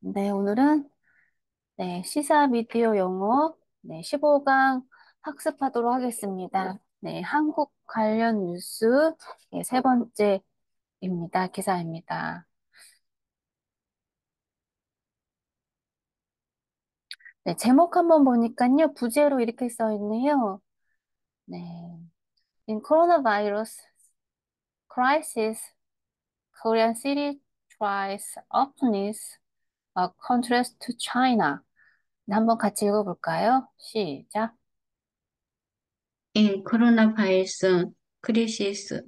네, 오늘은 시사 미디어 영어 15강 학습하도록 하겠습니다. 네, 한국 관련 뉴스 세 번째입니다. 기사입니다. 네, 제목 한번 보니까요. 부제로 이렇게 써 있네요. 네, In coronavirus crisis, Korean city tries openness, a contrast to China. 네, 한번 같이 읽어볼까요? 시작. In coronavirus crisis,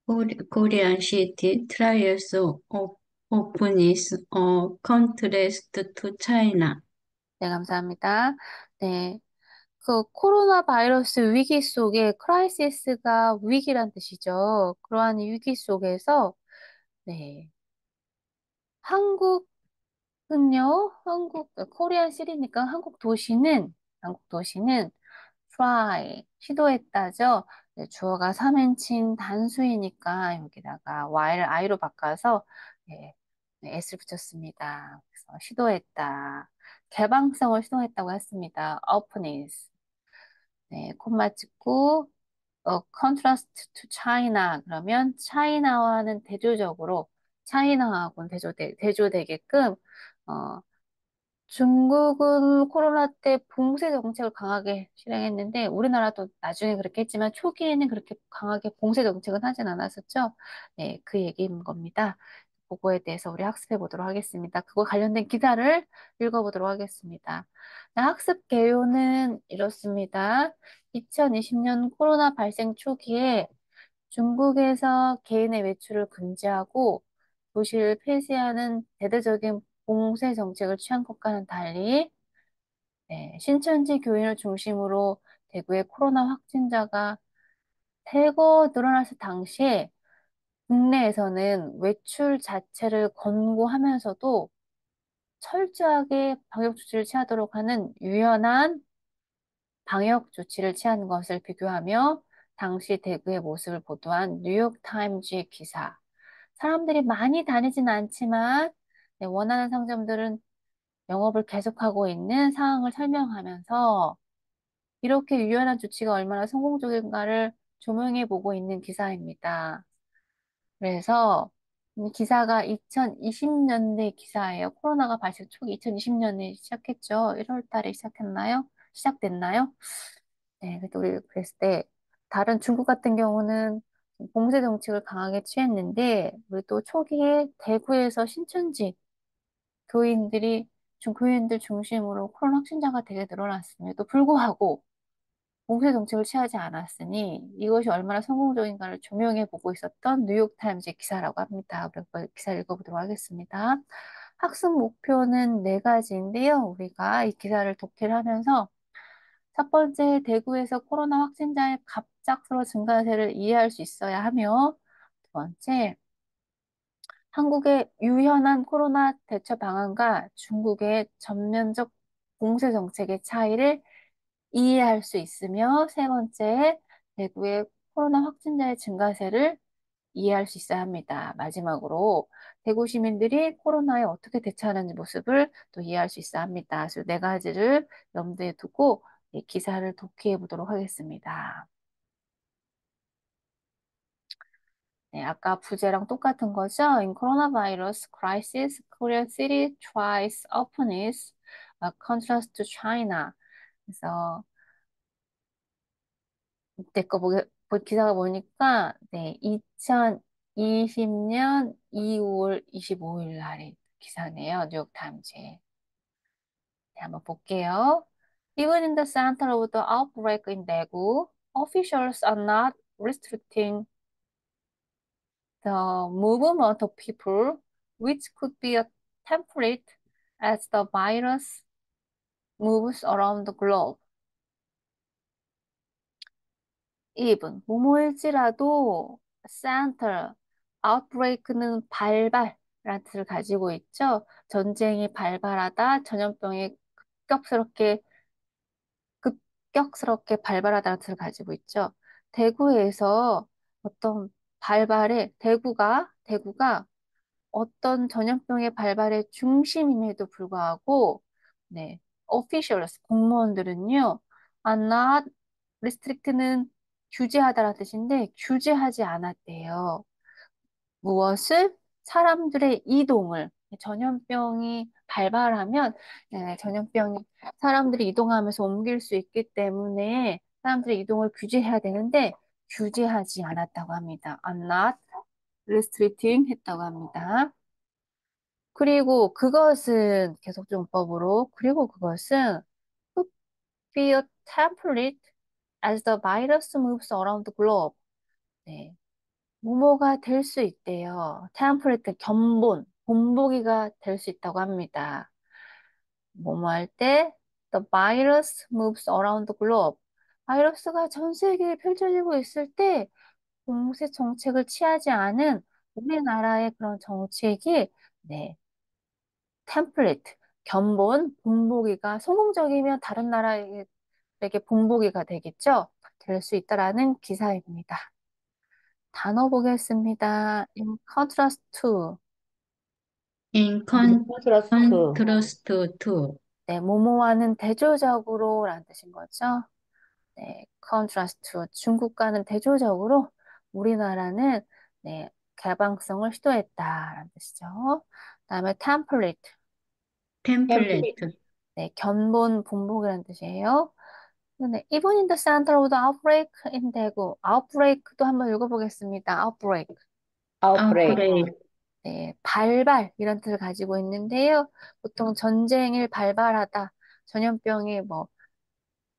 Korean city trials openness a contrast to China. 네, 감사합니다. 네, 그 코로나 바이러스 위기 속에 크라이시스가 위기란 뜻이죠. 그러한 위기 속에서 네, 한국은요, 코리안 시리니까 한국 도시는 try 시도했다죠. 네, 주어가 3인칭 단수이니까 여기다가 y를 i로 바꿔서 네, s를 붙였습니다. 그래서 시도했다. 개방성을 시도했다고 했습니다. openness. 네, 콤마 찍고 contrast to China 그러면 차이나와는 대조적으로 차이나하고는 대조되게끔 어, 중국은 코로나 때 봉쇄 정책을 강하게 실행했는데 우리나라도 나중에 그렇게 했지만 초기에는 그렇게 강하게 봉쇄 정책은 하진 않았었죠. 네, 그 얘기인 겁니다. 그거에 대해서 우리 학습해 보도록 하겠습니다. 그거 관련된 기사를 읽어보도록 하겠습니다. 네, 학습 개요는 이렇습니다. 2020년 코로나 발생 초기에 중국에서 개인의 외출을 금지하고 도시를 폐쇄하는 대대적인 봉쇄 정책을 취한 것과는 달리 신천지 교인을 중심으로 대구의 코로나 확진자가 대거 늘어났을 당시에 국내에서는 외출 자체를 권고하면서도 철저하게 방역 조치를 취하도록 하는 유연한 방역 조치를 취한 것을 비교하며 당시 대구의 모습을 보도한 뉴욕타임즈의 기사. 사람들이 많이 다니진 않지만 원하는 상점들은 영업을 계속하고 있는 상황을 설명하면서 이렇게 유연한 조치가 얼마나 성공적인가를 조명해 보고 있는 기사입니다. 그래서 이 기사가 2020년대 기사예요. 코로나가 발생 초기 2020년에 시작했죠. 1월 달에 시작했나요? 시작됐나요? 네, 그때 우리 그랬을 때 다른 중국 같은 경우는 봉쇄 정책을 강하게 취했는데 우리 또 초기에 대구에서 신천지 교인들 중심으로 코로나 확진자가 되게 늘어났음에도 불구하고 봉쇄 정책을 취하지 않았으니 이것이 얼마나 성공적인가를 조명해 보고 있었던 뉴욕타임즈 기사라고 합니다. 우리 기사 읽어보도록 하겠습니다. 학습 목표는 네 가지인데요. 우리가 이 기사를 독해를 하면서 첫 번째, 대구에서 코로나 확진자의 갑작스러운 증가세를 이해할 수 있어야 하며, 두 번째, 한국의 유연한 코로나 대처 방안과 중국의 전면적 봉쇄 정책의 차이를 이해할 수 있으며, 세 번째, 대구의 코로나 확진자의 증가세를 이해할 수 있어야 합니다. 마지막으로 대구 시민들이 코로나에 어떻게 대처하는 모습을 또 이해할 수 있어야 합니다. 그래서 네 가지를 염두에 두고 이 기사를 독해해 보도록 하겠습니다. 네, 아까 부제랑 똑같은 거죠? In coronavirus crisis, Korea city tries openness, a contrast to China. 그래서 이때 기사가 보니까 2020년 2월 25일 날의 기사네요. 뉴욕타임즈에. 네, 한번 볼게요. Even in the center of the outbreak in Daegu, officials are not restricting the movement of people, which could be a template as the virus moves around the globe. even 뭐뭐일지라도 center, outbreak는 발발이라는 뜻을 가지고 있죠. 전쟁이 발발하다, 전염병이 급격스럽게 급격스럽게 발발하다는 뜻을 가지고 있죠. 대구에서 어떤 대구가 어떤 전염병의 발발의 중심임에도 불구하고, 네, officials, 공무원들은요, are not restrict는 규제하다라는 뜻인데, 규제하지 않았대요. 무엇을? 사람들의 이동을. 전염병이 발발하면, 전염병이 사람들이 이동하면서 옮길 수 있기 때문에 사람들의 이동을 규제해야 되는데, 규제하지 않았다고 합니다. are not restricting 했다고 합니다. 그리고 그것은 계속적용법으로 그리고 그것은 could be a template as the virus moves around the globe. 네. 모모가 될 수 있대요. 템플릿 견본, 본보기가 될 수 있다고 합니다. 뭐뭐 할 때 the virus moves around the globe. 바이러스가 전 세계에 펼쳐지고 있을 때 공세 정책을 취하지 않은 우리나라의 그런 정책이 네, 템플릿, 견본, 본보기가 성공적이면 다른 나라에게 본보기가 되겠죠? 될 수 있다라는 기사입니다. 단어 보겠습니다. In contrast to, In contrast to. contrast to, 네, 뭐뭐와는 대조적으로 라는 뜻인 거죠. 네, contrast to. 중국과는 대조적으로 우리나라는 네, 개방성을 시도했다라는 뜻이죠. 그다음에 template. template, template. 네, 견본, 본보기라는 뜻이에요. 네, even in the center of the outbreak in 대구. outbreak도 한번 읽어보겠습니다. outbreak. outbreak. outbreak, 네, 발발 이런 뜻을 가지고 있는데요. 보통 전쟁을 발발하다, 전염병이 뭐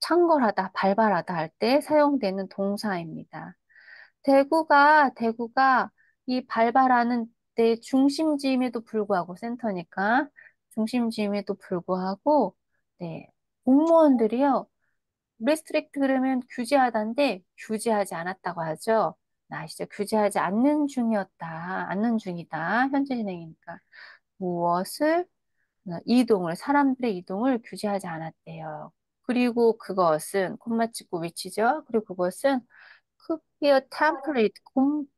창궐하다, 발발하다 할 때 사용되는 동사입니다. 대구가 이 발발하는 데 중심지임에도 불구하고 센터니까 중심지임에도 불구하고 네, 공무원들이요. 리스트릭트 그러면 규제하다인데 규제하지 않았다고 하죠. 아시죠? 규제하지 않는 중이다. 현재 진행이니까. 무엇을? 사람들의 이동을 규제하지 않았대요. 그리고 그것은, 콤마 찍고 위치죠. 그리고 그것은 could be a template,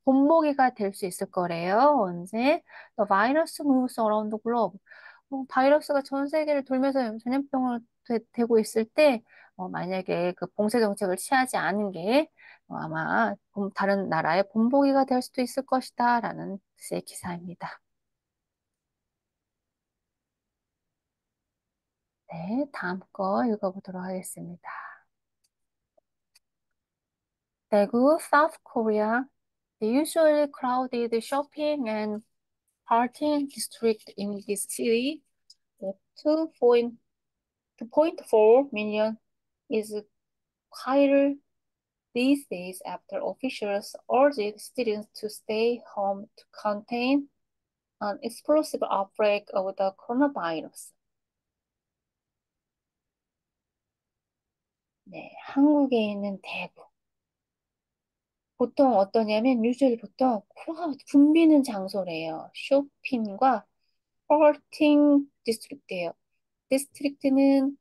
본보기가 될 수 있을 거래요. 언제? The virus moves around the globe. 바이러스가 전 세계를 돌면서 전염병을 되고 있을 때, 만약에 그 봉쇄 정책을 취하지 않은 게 아마 다른 나라의 본보기가 될 수도 있을 것이다. 라는 뜻의 기사입니다. 네, 다음 거 읽어보도록 하겠습니다. 대구, South Korea. The usually crowded shopping and partying district in this city, the 2.4 million, is quieter these days after officials urged students to stay home to contain an explosive outbreak of the coronavirus. 네, 한국에 있는 대구. 보통 어떠냐면, 유주얼 보통 붐비는 장소래요. 쇼핑과 펄팅 디스트릭트예요. 디스트릭트는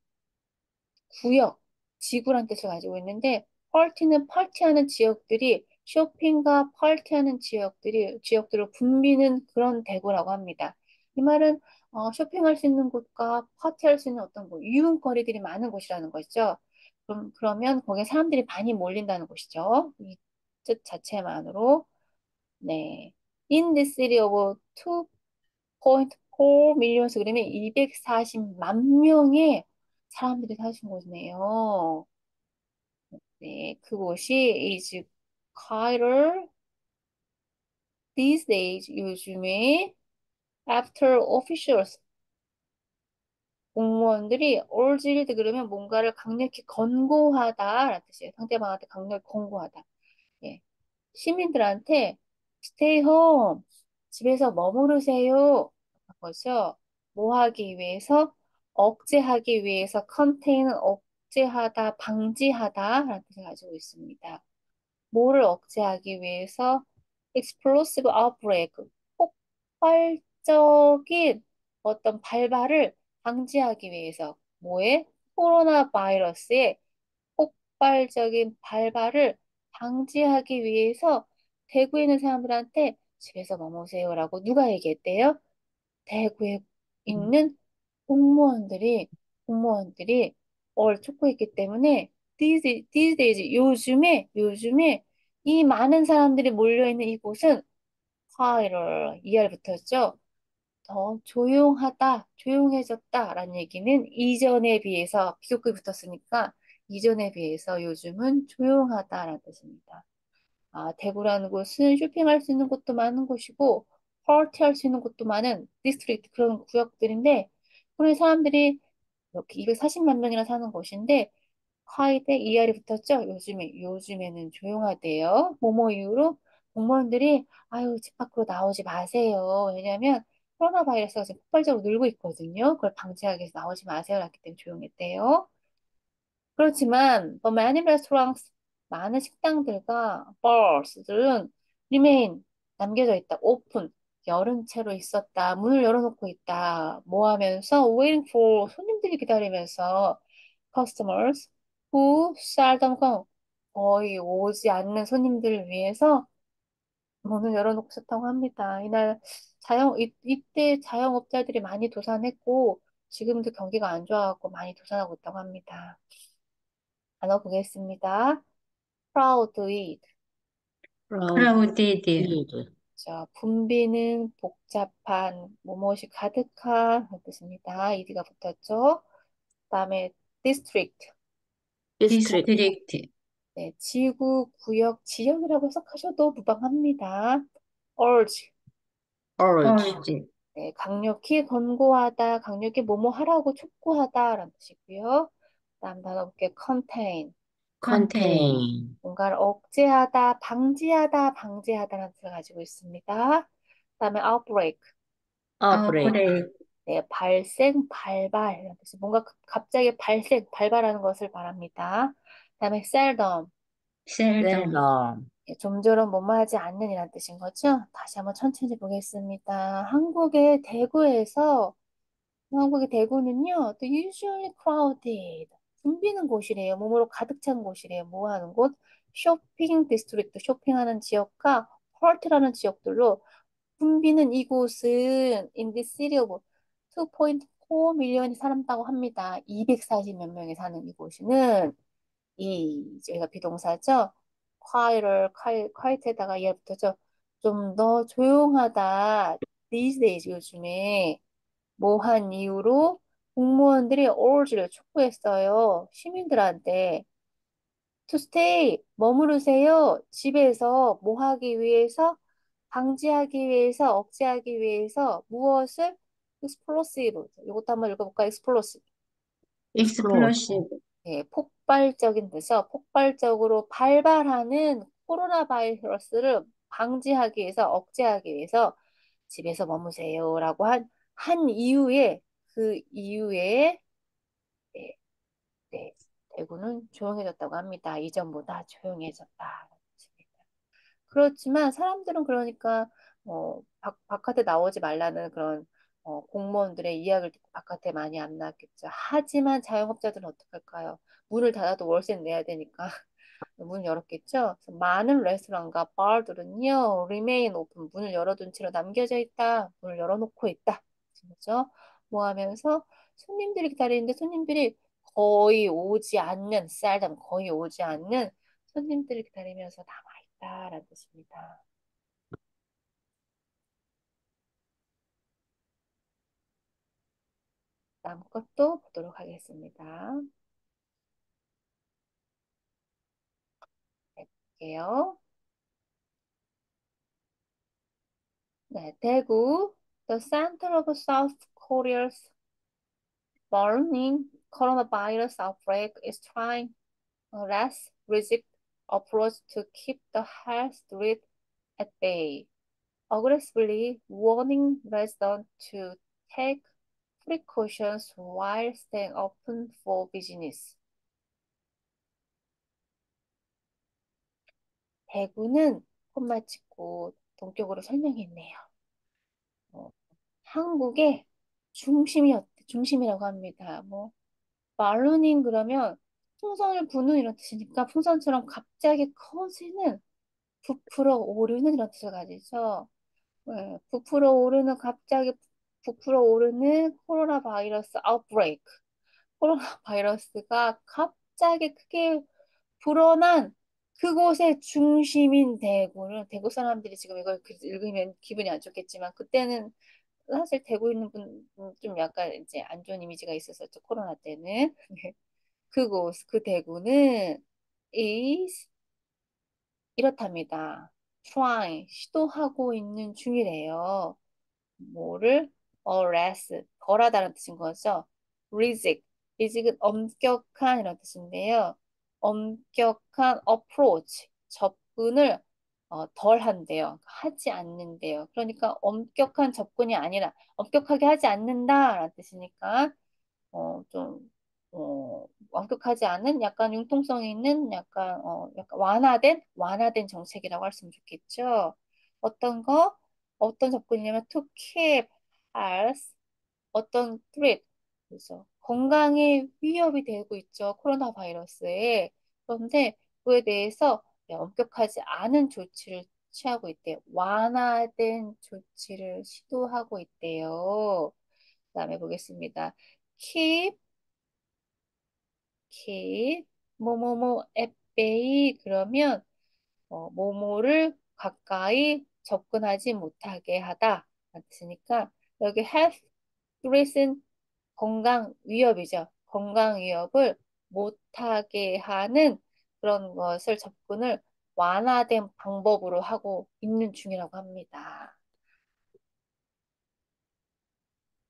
구역, 지구란 뜻을 가지고 있는데, 펄티는 펄티하는 지역들이 쇼핑과 펄티하는 지역들을 붐비는 그런 대구라고 합니다. 이 말은 쇼핑할 수 있는 곳과 파티할 수 있는 어떤 유흥거리들이 많은 곳이라는 거죠. 그러면 거기에 사람들이 많이 몰린다는 곳이죠. 이 뜻 자체만으로. 네. In the city of 2.4 million 그러면 240만 명의 사람들이 사신 곳이네요. 네, 그곳이 is quieter these days 요즘에 after officials 공무원들이 urged 그러면 뭔가를 강력히 권고하다라는 뜻이에요. 상대방한테 강력히 권고하다. 예. 시민들한테 stay home, 집에서 머무르세요. 거죠. 뭐 하기 위해서? 억제하기 위해서 contain은 억제하다, 방지하다라는 뜻을 가지고 있습니다. 뭐를 억제하기 위해서? explosive outbreak, 폭발적인 어떤 발발을 방지하기 위해서 뭐에? 코로나 바이러스의 폭발적인 발발을 방지하기 위해서 대구에 있는 사람들한테 집에서 머무세요라고 누가 얘기했대요? 대구에 있는 공무원들이 촉구했기 때문에 these days, 요즘에 이 많은 사람들이 몰려있는 이곳은 화를 이하를 붙였죠. 더 조용해졌다라는 얘기는 이전에 비해서 비교급이 붙었으니까 이전에 비해서 요즘은 조용하다라는 뜻입니다. 대구라는 곳은 쇼핑할 수 있는 곳도 많은 곳이고 파티할 수 있는 곳도 많은 디스트릭트 그런 구역들인데 그런 사람들이 이렇게 240만 명이나 사는 곳인데 화이대 ER이 붙었죠. 요즘에는 조용하대요. 뭐뭐 이유로 공무원들이 아유 집 밖으로 나오지 마세요. 왜냐하면 코로나 바이러스가 지금 폭발적으로 늘고 있거든요. 그걸 방지하기 위해서 나오지 마세요. 라기 때문에 조용했대요. 그렇지만 but many restaurants 많은 식당들과 bars들은 remain 남겨져 있다. 오픈 열은 채로 있었다. 문을 열어놓고 있다. 뭐 하면서 waiting for 손님들이 기다리면서 customers who seldom come 거의 오지 않는 손님들을 위해서 문을 열어놓고 있었다고 합니다. 이때 자영업자들이 많이 도산했고 지금도 경기가 안 좋아갖고 많이 도산하고 있다고 합니다. 단어 보겠습니다. crowded. crowded, 자, 붐비는 복잡한, 무엇이 가득한 그런 뜻입니다. ed가 붙었죠. 그다음에 district. district, 네, 지구, 구역, 지역이라고 해석하셔도 무방합니다. urge. urge, 네, 강력히 권고하다, 강력히 뭐뭐 하라고 촉구하다라는 뜻이고요. 다음 단어 볼게요. contain. contain, 뭔가를 억제하다, 방지하다라는 뜻을 가지고 있습니다. 그다음에 outbreak, outbreak, 네, 발생, 발발, 이런 뜻이 뭔가 갑자기 발발하는 것을 말합니다. 그다음에 seldom, seldom, 예, 좀처럼 뭐뭐 하지 않는 이란 뜻인 거죠. 다시 한번 천천히 보겠습니다. 한국의 대구는요, 또 usually crowded, 붐비는 곳이래요. 몸으로 가득 찬 곳이래요. 뭐 하는 곳? 쇼핑 디스트릭트, 쇼핑하는 지역과 펄트라는 지역들로 붐비는 이곳은 in the city of 2.4 밀리언이 살았다고 합니다. 240 몇 명이 사는 이곳은 저희가 비동사죠. quiet에다가 얘 붙어죠. 좀 더 조용하다. these days 요즘에 뭐한 이유로 공무원들이 urge를 촉구했어요. 시민들한테 to stay 머무르세요. 집에서 뭐 하기 위해서 방지하기 위해서 억제하기 위해서 무엇을 explosive 이것도 한번 읽어볼까요? explosive explosive, 예, 폭발적인 데서 폭발적으로 발발하는 코로나 바이러스를 방지하기 위해서 억제하기 위해서 집에서 머무세요라고 한 이후에 그 이후에 네, 네, 대구는 조용해졌다고 합니다. 이전보다 조용해졌다. 그렇지만 사람들은 그러니까 바깥에 나오지 말라는 그런 공무원들의 이야기를 듣고 바깥에 많이 안 나왔겠죠. 하지만 자영업자들은 어떡할까요? 문을 닫아도 월세는 내야 되니까 문을 열었겠죠. 그래서 많은 레스토랑과 바들은요, remain open, 문을 열어둔 채로 남겨져 있다. 문을 열어놓고 있다. 그죠? 뭐 하면서 손님들이 기다리는데 손님들이 거의 오지 않는 손님들을 기다리면서 남아있다라는 뜻입니다. 다음 것도 보도록 하겠습니다. 네, 볼게요. 네, 대구, the center of South Korea's burning coronavirus outbreak is trying a less rigid approach to keep the health threat at bay, aggressively warning residents to take precautions while staying open for business. 대구는 콤마 찍고 동격으로 설명했네요. 어, 한국의 중심이라고 합니다. 뭐 발루닝 그러면 풍선을 부는 이런 뜻이니까 풍선처럼 갑자기 커지는 부풀어 오르는 이런 뜻을 가지죠. 부풀어 오르는 갑자기 부풀어 오르는 코로나 바이러스 아웃브레이크. 코로나 바이러스가 갑자기 크게 불어난 그곳의 중심인 대구를 대구 사람들이 지금 이걸 읽으면 기분이 안 좋겠지만 그때는 사실 대구 있는 분 좀 약간 이제 안 좋은 이미지가 있었었죠. 코로나 때는. 그곳 그 대구는 is 이렇답니다. trying 시도하고 있는 중이래요. 뭐를 arrest 벌하다는 뜻인 거죠. resist resist은 엄격한 이런 뜻인데요. 엄격한 approach 접근을 덜 한대요. 하지 않는데요. 그러니까 엄격한 접근이 아니라 엄격하게 하지 않는다라는 뜻이니까 좀 완벽하지 않은 약간 융통성 있는 약간 완화된 정책이라고 했으면 좋겠죠. 어떤 거 어떤 접근이냐면 to keep health 어떤 threat 그래서 건강에 위협이 되고 있죠. 코로나 바이러스에. 그런데 그에 대해서 엄격하지 않은 조치를 취하고 있대요. 완화된 조치를 시도하고 있대요. 그다음에 보겠습니다. keep keep 뭐뭐뭐 앱베이 그러면 뭐뭐를 가까이 접근하지 못하게 하다 같으니까 여기 health threat은 건강 위협이죠. 건강 위협을 못하게 하는 그런 것을 접근을 완화된 방법으로 하고 있는 중이라고 합니다.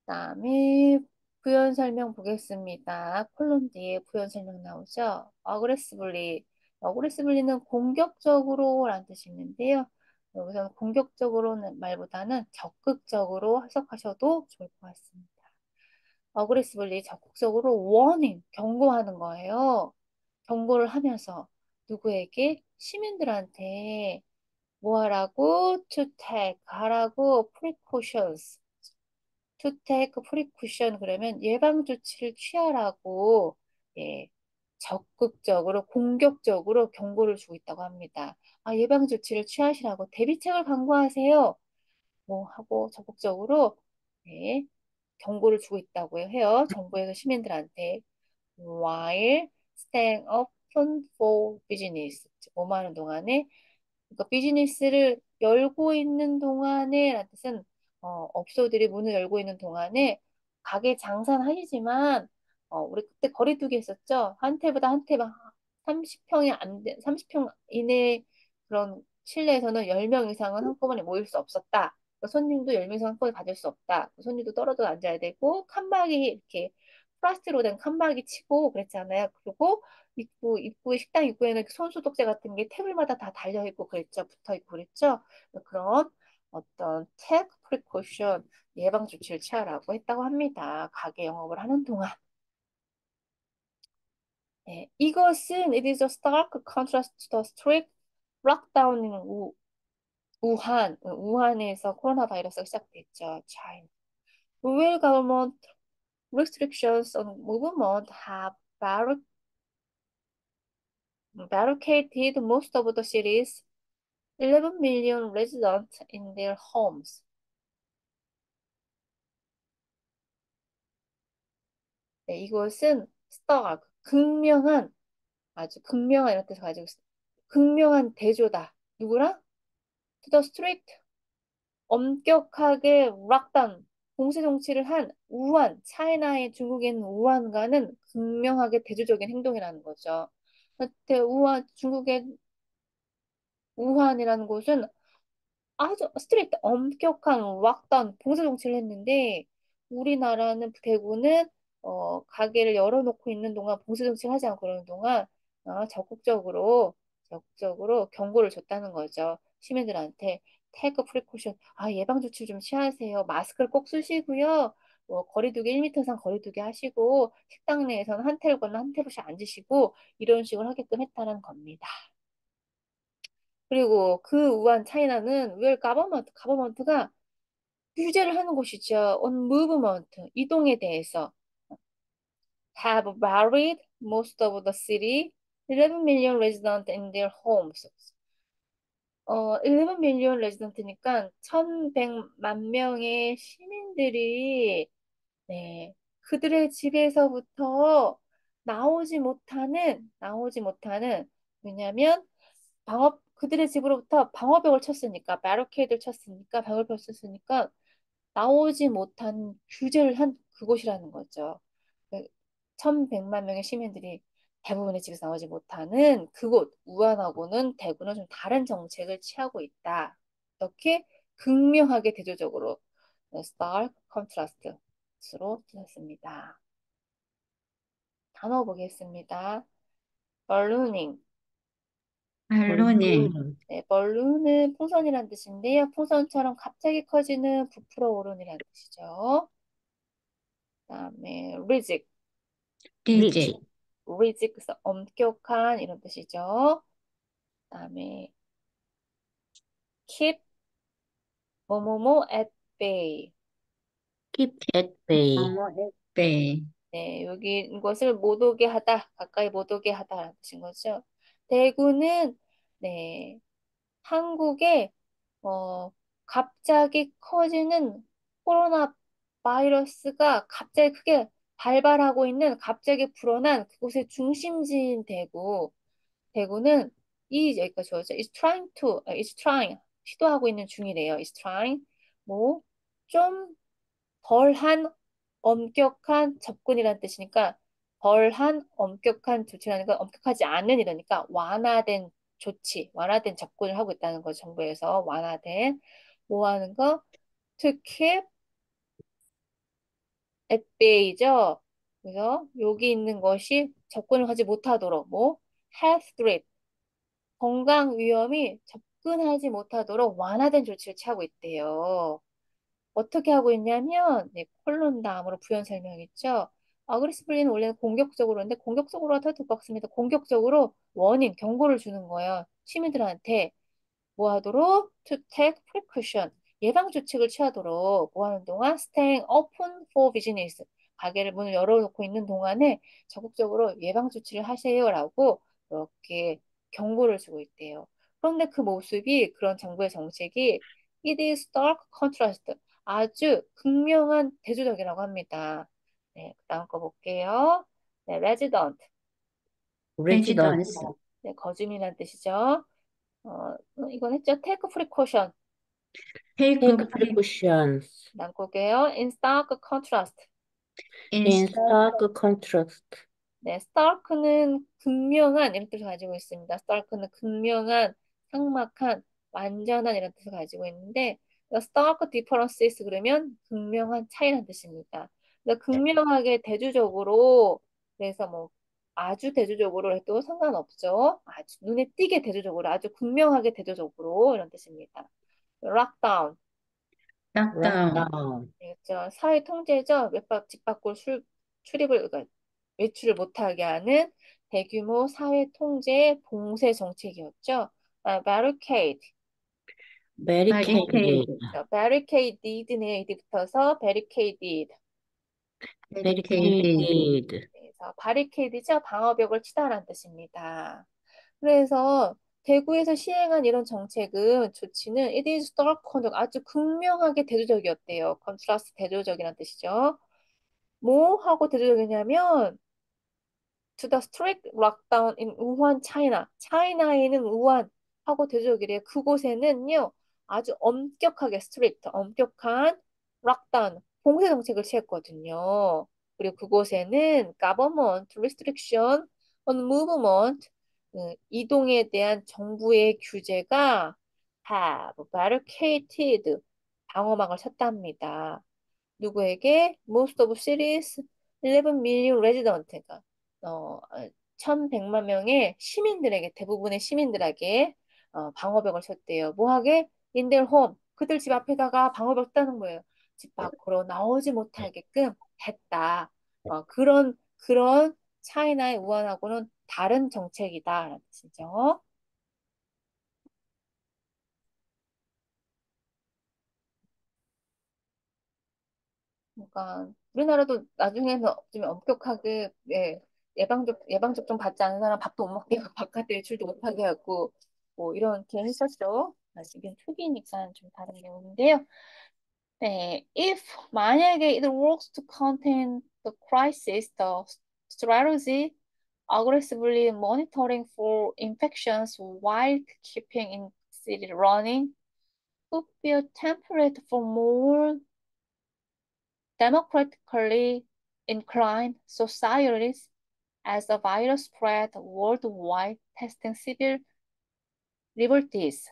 그다음에 부연 설명 보겠습니다. 콜론 뒤에 부연 설명 나오죠. 어그레시블리는 공격적으로 라는 뜻이 있는데요. 여기서는 공격적으로는 말보다는 적극적으로 해석하셔도 좋을 것 같습니다. 어그레시블리 적극적으로 워닝, 경고하는 거예요. 경고를 하면서 누구에게? 시민들한테 뭐 하라고? To take, 하라고 precautions. to take precaution 그러면 예방 조치를 취하라고 예, 적극적으로 공격적으로 경고를 주고 있다고 합니다. 예방 조치를 취하시라고 대비책을 강구하세요. 뭐 하고 적극적으로 예, 경고를 주고 있다고 해요. 정부에서 시민들한테 while staying open for business. 뭐뭐 하는 동안에 그러니까 비즈니스를 열고 있는 동안에 라는 뜻은 업소들이 문을 열고 있는 동안에 가게 장사는 하시지만 우리 그때 거리두기 했었죠. 한 테보다 한 테가 30평이 안 돼, 30평 이내 그런 실내에서는 10명 이상은 한꺼번에 모일 수 없었다. 그러니까 손님도 10명 이상 한꺼번에 받을 수 없다. 손님도 떨어져 앉아야 되고 칸막이 이렇게 플라스틱으로 된 칸막이 치고 그랬잖아요. 그리고 입구에 식당 입구에는 손소독제 같은 게 테이블마다 다 달려 있고 그랬죠. 붙어 있고 그랬죠. 그런 어떤 테크 프리코션 예방 조치를 취하라고 했다고 합니다. 가게 영업을 하는 동안. 네, 이것은 it is a stark contrast to the strict lockdown in 우한에서 코로나 바이러스가 시작됐죠. China. Where government restrictions on movement have barricaded most of the city's 11 million residents in their homes. 네, 이것은 stark, 극명한, 아주 극명한 이런 뜻을 가지고 있습니다. 극명한 대조다. 누구랑? To the strict, 엄격하게 락다운, 공세 정치를 한 우한, 차이나의 중국에 있는 우한과는 극명하게 대조적인 행동이라는 거죠. 그때 중국의 우한이라는 곳은 아주 스트레이트 엄격한 왁다운 봉쇄 정치를 했는데 우리나라는 대구는 가게를 열어놓고 있는 동안 봉쇄 정치를 하지 않고 그러는 동안 적극적으로 경고를 줬다는 거죠. 시민들한테 테이크 프리코션 예방 조치 좀 취하세요. 마스크를 꼭 쓰시고요. 거리두기 1m 이상 거리두기 하시고 식당 내에서는 한 테이블 한 테이블씩 앉으시고 이런 식으로 하게끔 했다는 겁니다. 그리고 그 우한 차이나는 웰 가버먼트가 규제를 하는 곳이죠. on movement, 이동에 대해서 have varied most of the city, 11 million residents in their homes. 11 밀리언 레지던트니까 1100만 명의 시민들이 네, 그들의 집에서부터 나오지 못하는, 왜냐면 그들의 집으로부터 방어벽을 쳤으니까, 바리케이드를 쳤으니까, 방어벽을 쳤으니까, 나오지 못한 규제를 한 그곳이라는 거죠. 1100만 명의 시민들이 대부분의 집에서 나오지 못하는 그곳, 우한하고는 대구는 좀 다른 정책을 취하고 있다. 이렇게 극명하게 대조적으로 stark contrast로 쓰셨습니다. 단어 보겠습니다. ballooning. 발로닝, 네, balloon은 풍선이란 뜻인데요. 풍선처럼 갑자기 커지는 부풀어 오르는이란 뜻이죠. 그다음에 ridge, 리직, ridge 그래서 엄격한 이런 뜻이죠. 그다음에 keep 뭐뭐뭐 at bay. keep at bay, 배, 네, 여기 이것을 못 오게 하다, 가까이 못 오게 하다라는 뜻인 거죠. 대구는 네, 한국에 갑자기 커지는 코로나 바이러스가 갑자기 크게 발발하고 있는 갑자기 불어난 그곳의 중심지인 대구. 대구는 여기까지 좋았죠. is trying 시도하고 있는 중이래요. is trying 좀 덜한 엄격한 접근이라는 뜻이니까 덜한 엄격한 조치라는 건 엄격하지 않은 이러니까 완화된 조치, 완화된 접근을 하고 있다는 거죠. 정부에서 완화된 뭐 하는 거? To keep at bay죠. 그래서 여기 있는 것이 접근을 하지 못하도록 health threat 건강 위험이 접근하지 못하도록 완화된 조치를 취하고 있대요. 어떻게 하고 있냐면, 네, 콜론 다음으로 부연 설명했죠. 아그리스블리는 원래는 공격적으로인데 공격적으로 하더 똑같습니다. 공격적으로 워닝, 경고를 주는 거예요. 시민들한테 뭐 하도록 to take precaution 예방 조치를 취하도록 뭐 하는 동안 staying open for business 가게를 문을 열어놓고 있는 동안에 적극적으로 예방 조치를 하세요라고 이렇게 경고를 주고 있대요. 그런데 그 모습이 그런 정부의 정책이 it is stark contrast 아주 극명한 대조적이라고 합니다. 네, 그다음 거 볼게요. 네, resident resident, 네, 네, 거주민이란 뜻이죠. 이건 했죠. take precaution take take precautions, 난국이에요. In stark contrast. in stark contrast, 네, stark는 극명한 이런 뜻을 가지고 있습니다. stark는 극명한, 상막한, 완전한 이런 뜻을 가지고 있는데 stark differences 그러면 극명한 차이라는 뜻입니다. 그러니까 극명하게 대조적으로 그래서 아주 대조적으로 해도 상관없죠. 아주 눈에 띄게 대조적으로, 아주 극명하게 대조적으로 이런 뜻입니다. lockdown lockdown, 그렇죠. 사회 통제죠. 집 밖으로 그러니까 외출을 못하게 하는 대규모 사회 통제 봉쇄 정책이었죠. barricade, barricade, barricade네요. 이디 붙어서 barricaded. barricade, 그래서 바리케이드죠. 방어벽을 치다라는 뜻입니다. 그래서 대구에서 시행한 이런 정책은 조치는 it is stark contrast 아주 극명하게 대조적이었대요. 컨트라스트 대조적이라는 뜻이죠. 뭐 하고 대조적이냐면 to the strict lockdown in 우한, 차이나. 차이나에는 우한 하고 대조적이래요. 그곳에는요, 아주 엄격하게 strict, 엄격한 락다운, 봉쇄 정책을 취했거든요. 그리고 그곳에는 government restriction on movement, 이동에 대한 정부의 규제가 have barricaded, 방어막을 쳤답니다. 누구에게? Most of cities 11 million resident가 1100만 명의 시민들에게 대부분의 시민들에게 방어벽을 쳤대요. 뭐하게? In their home. 그들 집 앞에다가 방어벽 따는 거예요. 집 밖으로 나오지 못하게끔 했다. 그런 차이나의 우한하고는 다른 정책이다라는 뜻이죠. 그러니까 우리나라도 나중에는 좀 엄격하게 예방접종 받지 않은 사람 밥도 못 먹게 하고 바깥에 외출도 못하게 하고 뭐 이렇게 했었죠. 이건 초기니까 좀 다른 내용인데요. 네, if 만약에 it works to contain the crisis, the strategy aggressively monitoring for infections while keeping in city running could be a template for more democratically inclined societies as the virus spread worldwide, testing civil liberties.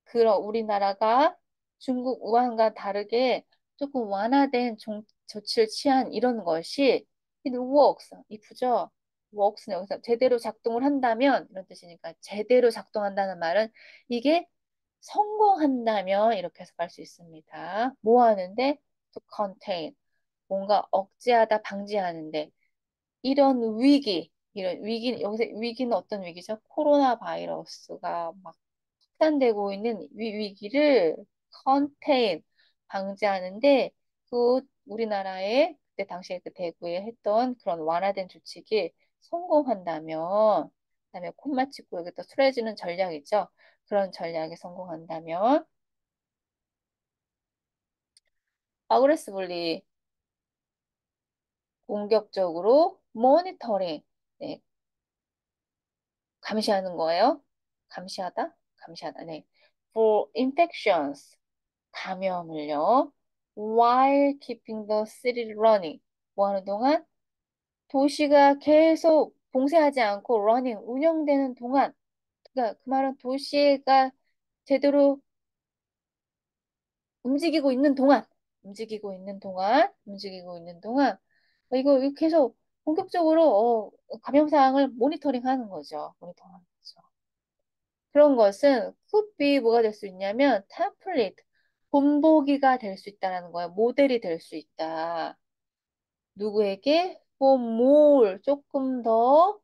그런 우리나라가 중국 우한과 다르게 조금 완화된 조치를 취한 이런 것이 it works, 이쁘죠? works는 여기서 제대로 작동을 한다면 이런 뜻이니까 제대로 작동한다는 말은 이게 성공한다면 이렇게 해석할 수 있습니다. 뭐 하는데? to contain, 뭔가 억제하다, 방지하는데 이런 위기, 여기서 위기는 어떤 위기죠? 코로나 바이러스가 막 확산되고 있는 위기를 컨테인, 방지하는데 그 우리나라의 그때 당시에 그 대구에 했던 그런 완화된 조치기 성공한다면, 그다음에 콤마 찍고 여기 또 술해지는 전략이죠. 그런 전략에 성공한다면 아그레시블리 공격적으로 모니터링, 네, 감시하는 거예요. 감시하다? 감시하다. 네. For infections, 감염을요. While keeping the city running. 뭐 하는 동안? 도시가 계속 봉쇄하지 않고 running, 운영되는 동안. 그러니까 그 말은 도시가 제대로 움직이고 있는 동안, 움직이고 있는 동안, 이거 계속 본격적으로 감염 사항을 모니터링 하는 거죠. 모니터링 하는 거죠. 그런 것은 could be 뭐가 될 수 있냐면 template, 본보기가 될 수 있다는 거예요. 모델이 될 수 있다. 누구에게? for more, 조금 더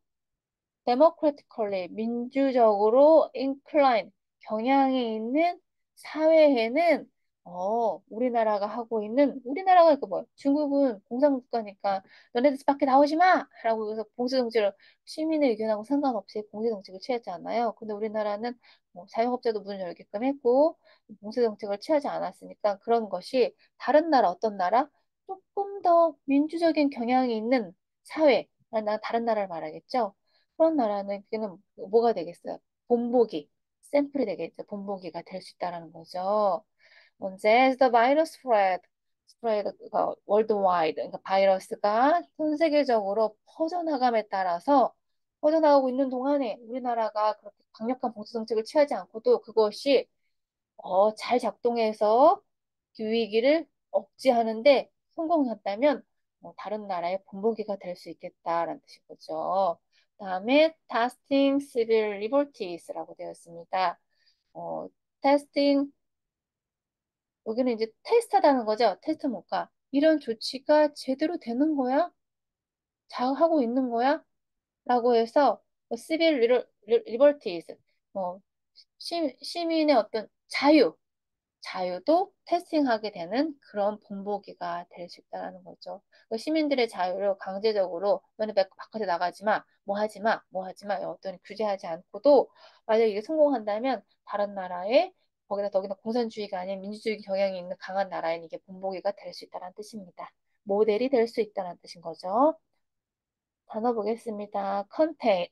democratically, 민주적으로 incline, 경향이 있는 사회에는 우리나라가 하고 있는 우리나라가 그 뭐 중국은 공산국가니까 너네들 집 밖에 나오지 마! 라고 해서 봉쇄정책을 시민의 의견하고 상관없이 봉쇄정책을 취했잖아요. 근데 우리나라는 뭐 자영업자도 문을 열게끔 했고 봉쇄정책을 취하지 않았으니까 그런 것이 다른 나라 어떤 나라? 조금 더 민주적인 경향이 있는 사회, 나 다른 나라를 말하겠죠. 그런 나라는 그는 뭐가 되겠어요? 본보기, 샘플이 되겠죠. 본보기가 될 수 있다는 거죠. 언제 as the virus spread가 worldwide, 그러니까 바이러스가 전 세계적으로 퍼져나감에 따라서 퍼져나가고 있는 동안에 우리나라가 그렇게 강력한 봉쇄 정책을 취하지 않고도 그것이 잘 작동해서 기후위기를 억제하는데 성공했다면 다른 나라의 본보기가 될 수 있겠다라는 뜻인 거죠. 다음에 testing civil liberties라고 되어 있습니다. 어, 테스팅, 여기는 이제 테스트하다는 거죠. 테스트 뭔가 이런 조치가 제대로 되는 거야? 잘 하고 있는 거야? 라고 해서 civil liberties, 뭐 시민의 어떤 자유도 테스팅하게 되는 그런 본보기가 될 수 있다는 거죠. 그 시민들의 자유를 강제적으로 너네 바깥에 나가지 마, 뭐 하지 마, 뭐 하지 마, 어떤 규제하지 않고도 만약에 이게 성공한다면 다른 나라에 거기다 더기나 공산주의가 아닌 민주주의 경향이 있는 강한 나라에는 이게 본보기가 될 수 있다는 뜻입니다. 모델이 될 수 있다는 뜻인 거죠. 단어 보겠습니다. contain,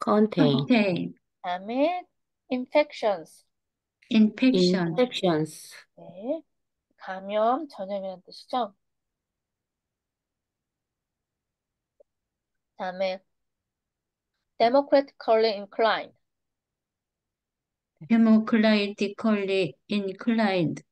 contain, contain, 다음에 infections, infection, infections, 네, 감염, 전염이라는 뜻이죠. 다음에 democratically inclined. democratically inclined,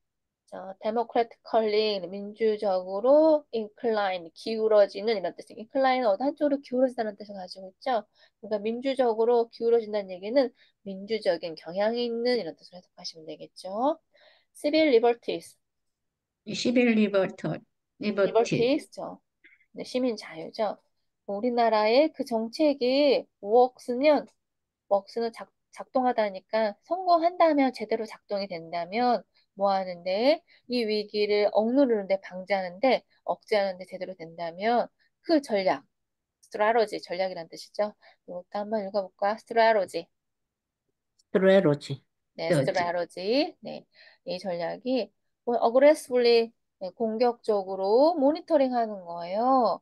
자, democratically 민주적으로 incline 기울어지는 이런 뜻이 incline은 어디 한쪽으로 기울어진다는 뜻을 가지고 있죠. 그러니까 민주적으로 기울어진다는 얘기는 민주적인 경향이 있는 이런 뜻으로 해석하시면 되겠죠. civil liberties, civil liberty, liberties죠. 네, 시민 자유죠. 우리나라의 그 정책이 works는 작동하다니까 성공한다면 제대로 작동이 된다면 뭐 하는데 이 위기를 억누르는데 방지하는데 억제하는데 제대로 된다면 그 전략, strategy 전략이란 뜻이죠. 이것도 한번 읽어볼까? strategy. strategy. 네, strategy. 스트레러지. 네, 이 전략이 뭐 aggressively 네, 공격적으로 모니터링하는 거예요.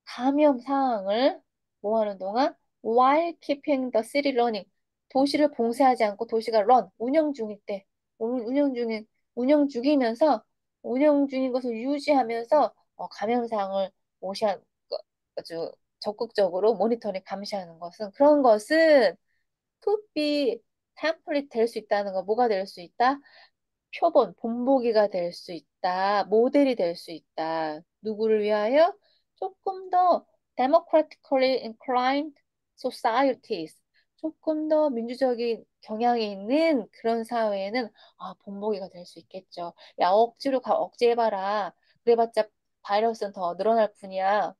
감염 상황을 뭐 하는 동안 while keeping the city running 도시를 봉쇄하지 않고 도시가 run 운영 중일 때 운영 중이면서 운영 중인 것을 유지하면서 감염 상황을 무시한 아주 적극적으로 모니터링 감시하는 것은 그런 것은 could be 템플릿 될 수 있다는 거 뭐가 될 수 있다? 표본, 본보기가 될 수 있다. 모델이 될 수 있다. 누구를 위하여? 조금 더 democratically inclined societies, 조금 더 민주적인 경향이 있는 그런 사회에는 본보기가 될 수 있겠죠. 야, 억지로 억제해봐라. 그래봤자 바이러스는 더 늘어날 뿐이야.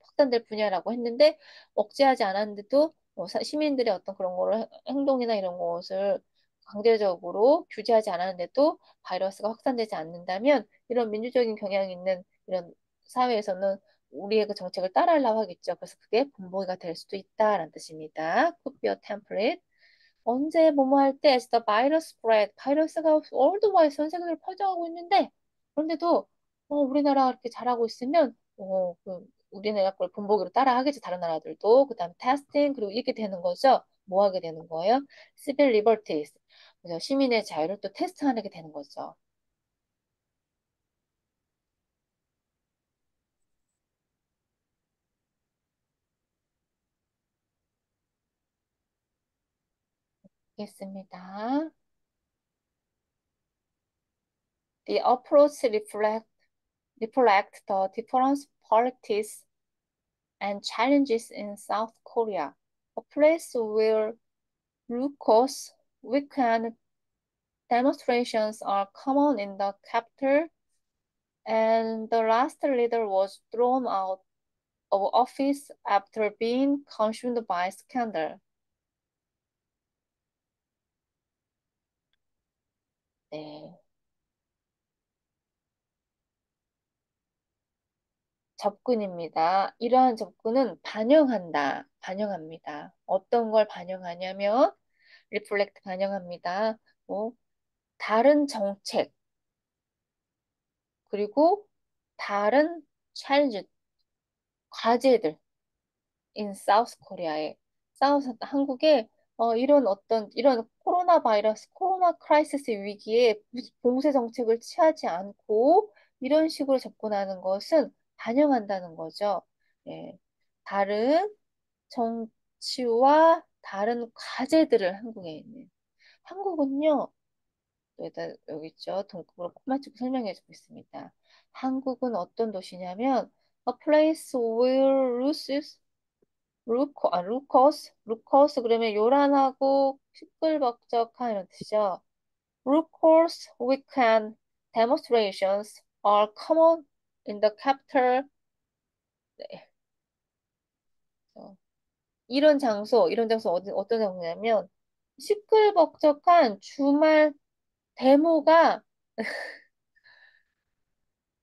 확산될 뿐이야라고 했는데 억제하지 않았는데도 시민들의 어떤 그런 거를 행동이나 이런 것을 강제적으로 규제하지 않았는데도 바이러스가 확산되지 않는다면 이런 민주적인 경향이 있는 이런 사회에서는 우리의 그 정책을 따라하려고 하겠죠. 그래서 그게 본보기가 될 수도 있다라는 뜻입니다. Could be a template. 언제 뭐뭐 할 때 as the virus spread 바이러스가 월드와이드 전 세계로 퍼져가고 있는데 그런데도 우리나라가 이렇게 잘하고 있으면 우리나라 걸 본보기로 따라하겠지 다른 나라들도 그다음에 테스팅 그리고 이렇게 되는 거죠. 뭐 하게 되는 거예요? civil liberties 그래서 시민의 자유를 또 테스트하게 되는 거죠. 알겠습니다. The approach reflect the different politics and challenges in South Korea, a place where glucose weekend demonstrations are common in the capital, and the last leader was thrown out of office after being consumed by scandal. 네. 접근입니다. 이러한 접근은 반영한다, 반영합니다. 어떤 걸 반영하냐면, reflect 반영합니다. 뭐, 다른 정책, 그리고 다른 챌린지, 과제들, in South Korea에, 한국에 이런 코로나 바이러스, 코로나 크라이시스 위기에 봉쇄 정책을 취하지 않고 이런 식으로 접근하는 것은 반영한다는 거죠. 예. 다른 정치와 다른 과제들을 한국에 있는. 한국은요, 여기 있죠. 동급으로 코마 찍고 설명해 주고 있습니다. 한국은 어떤 도시냐면, a place where 루코스 그러면 요란하고 시끌벅적한 이런 뜻이죠. 루코스 weekend demonstrations are common in the capital. 네. 이런 장소 어떤 장소냐면 시끌벅적한 주말 데모가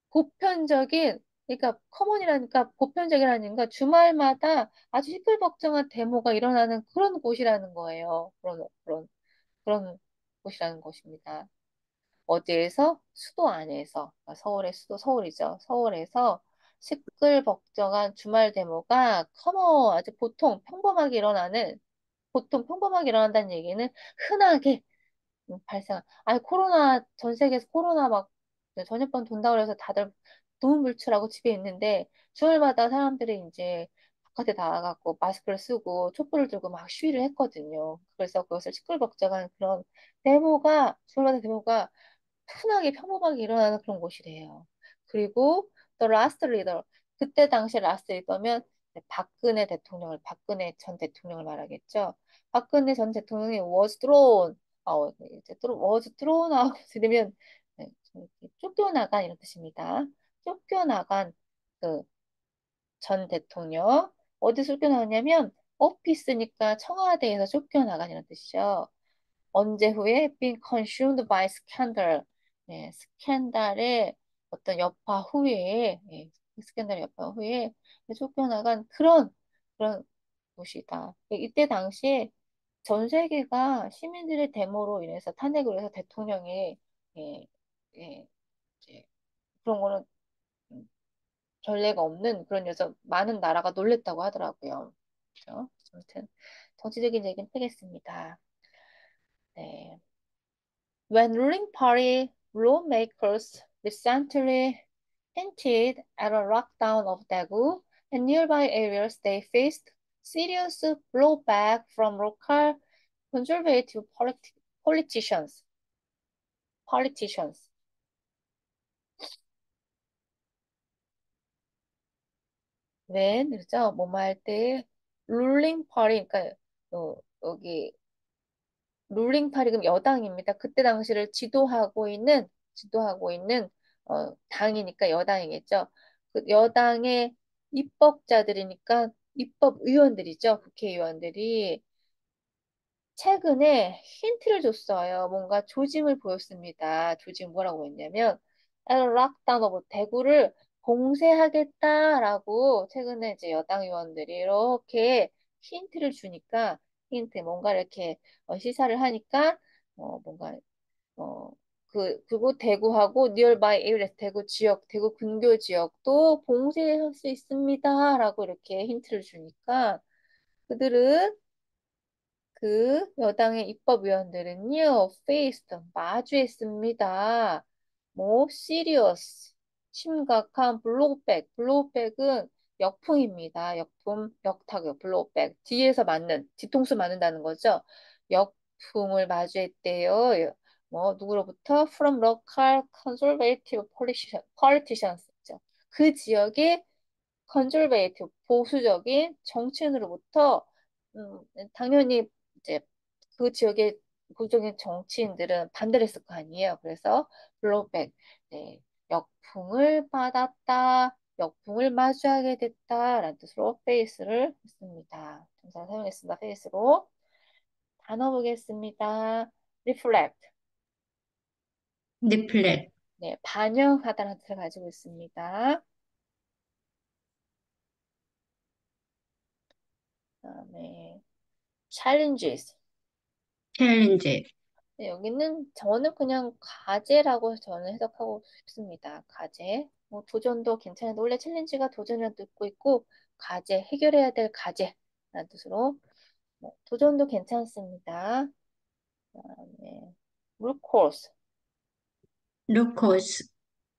보편적인 그러니까 커먼이라니까 보편적이라니까 주말마다 아주 시끌벅적한 데모가 일어나는 그런 곳이라는 거예요. 그런 곳이라는 것입니다. 어디에서? 수도 안에서. 그러니까 서울의 수도 서울이죠. 서울에서 시끌벅적한 주말 데모가 아주 보통 평범하게 일어난다는 얘기는 흔하게 전 세계에서 코로나 막 전염병 돈다고 해서 다들 두문불출하고 집에 있는데 주말마다 사람들이 이제 바깥에 나가갖고 마스크를 쓰고 촛불을 들고 막 시위를 했거든요. 그래서 그것을 시끌벅적한 그런 주말마다 데모가 흔하게 평범하게 일어나는 그런 곳이래요. 그리고 또 라스트 리더 그때 당시 라스트 리더면 박근혜 전 대통령을 말하겠죠. 박근혜 전 대통령이 was thrown 이제 was thrown out 들으면 좀 이렇게 쫓겨나간 이런 뜻입니다. 쫓겨나간 그 전 대통령 어디서 쫓겨나갔냐면 오피스니까 청와대에서 쫓겨나간 이런 뜻이죠. 언제 후에 been consumed by scandal. 예, 스캔들의 어떤 여파 후에, 스캔들의 여파 후에 쫓겨나간 그런 곳이다. 이때 당시에 전 세계가 시민들의 데모로 인해서 탄핵을 해서 대통령이 예, 예, 이제 그런 거는 음, 전례가 없는 그런 녀석 많은 나라가 놀랬다고 하더라고요. 그렇죠? 아무튼 정치적인 얘기는 빼겠습니다. 네. When ruling party lawmakers recently hinted at a lockdown of Daegu and nearby areas, they faced serious blowback from local conservative politicians. politicians. When, 그죠? 뭐뭐 할 때, ruling party, 그러니까, 여기, ruling party, 그럼 여당입니다. 그때 당시를 지도하고 있는, 당이니까 여당이겠죠. 그 여당의 입법자들이니까, 입법의원들이죠. 국회의원들이. 최근에 힌트를 줬어요. 뭔가 조짐을 보였습니다. 조짐 뭐라고 했냐면, 락다운 오브 대구를 봉쇄하겠다라고 최근에 이제 여당 의원들이 이렇게 힌트를 주니까 뭔가 이렇게 시사를 하니까 뭔가 그곳 대구하고 니얼바이 에이레스 대구 지역, 대구 근교 지역도 봉쇄할 수 있습니다라고 이렇게 힌트를 주니까 그들은 그 여당의 입법위원들은요, faced, 마주했습니다. 뭐, serious, 심각한 블로우백은 역풍입니다. 역풍, 역타격, 블로우백. 뒤통수 맞는다는 거죠. 역풍을 마주했대요. 뭐, 누구로부터? From local conservative politicians. 그 지역의 컨저베이티브 보수적인 정치인으로부터 당연히 이제 그 지역의 보수적인 정치인들은 반대를 했을 거 아니에요. 그래서 블로우백, 네, 역풍을 받았다, 역풍을 마주하게 됐다라는 뜻으로 페이스를 했습니다. 동사 사용했습니다. 페이스로 단어 보겠습니다. reflect, 리플렛, 네, 반영하다는 뜻을 가지고 있습니다. 그다음에 challenges. 챌린지, 네, 여기는 저는 그냥 과제라고 저는 해석하고 싶습니다. 과제. 뭐 도전도 괜찮은데 원래 챌린지가 도전이라는 뜻도 있고 과제, 해결해야 될 과제라는 뜻으로 뭐, 도전도 괜찮습니다. 그다음에 루코스. 루코스,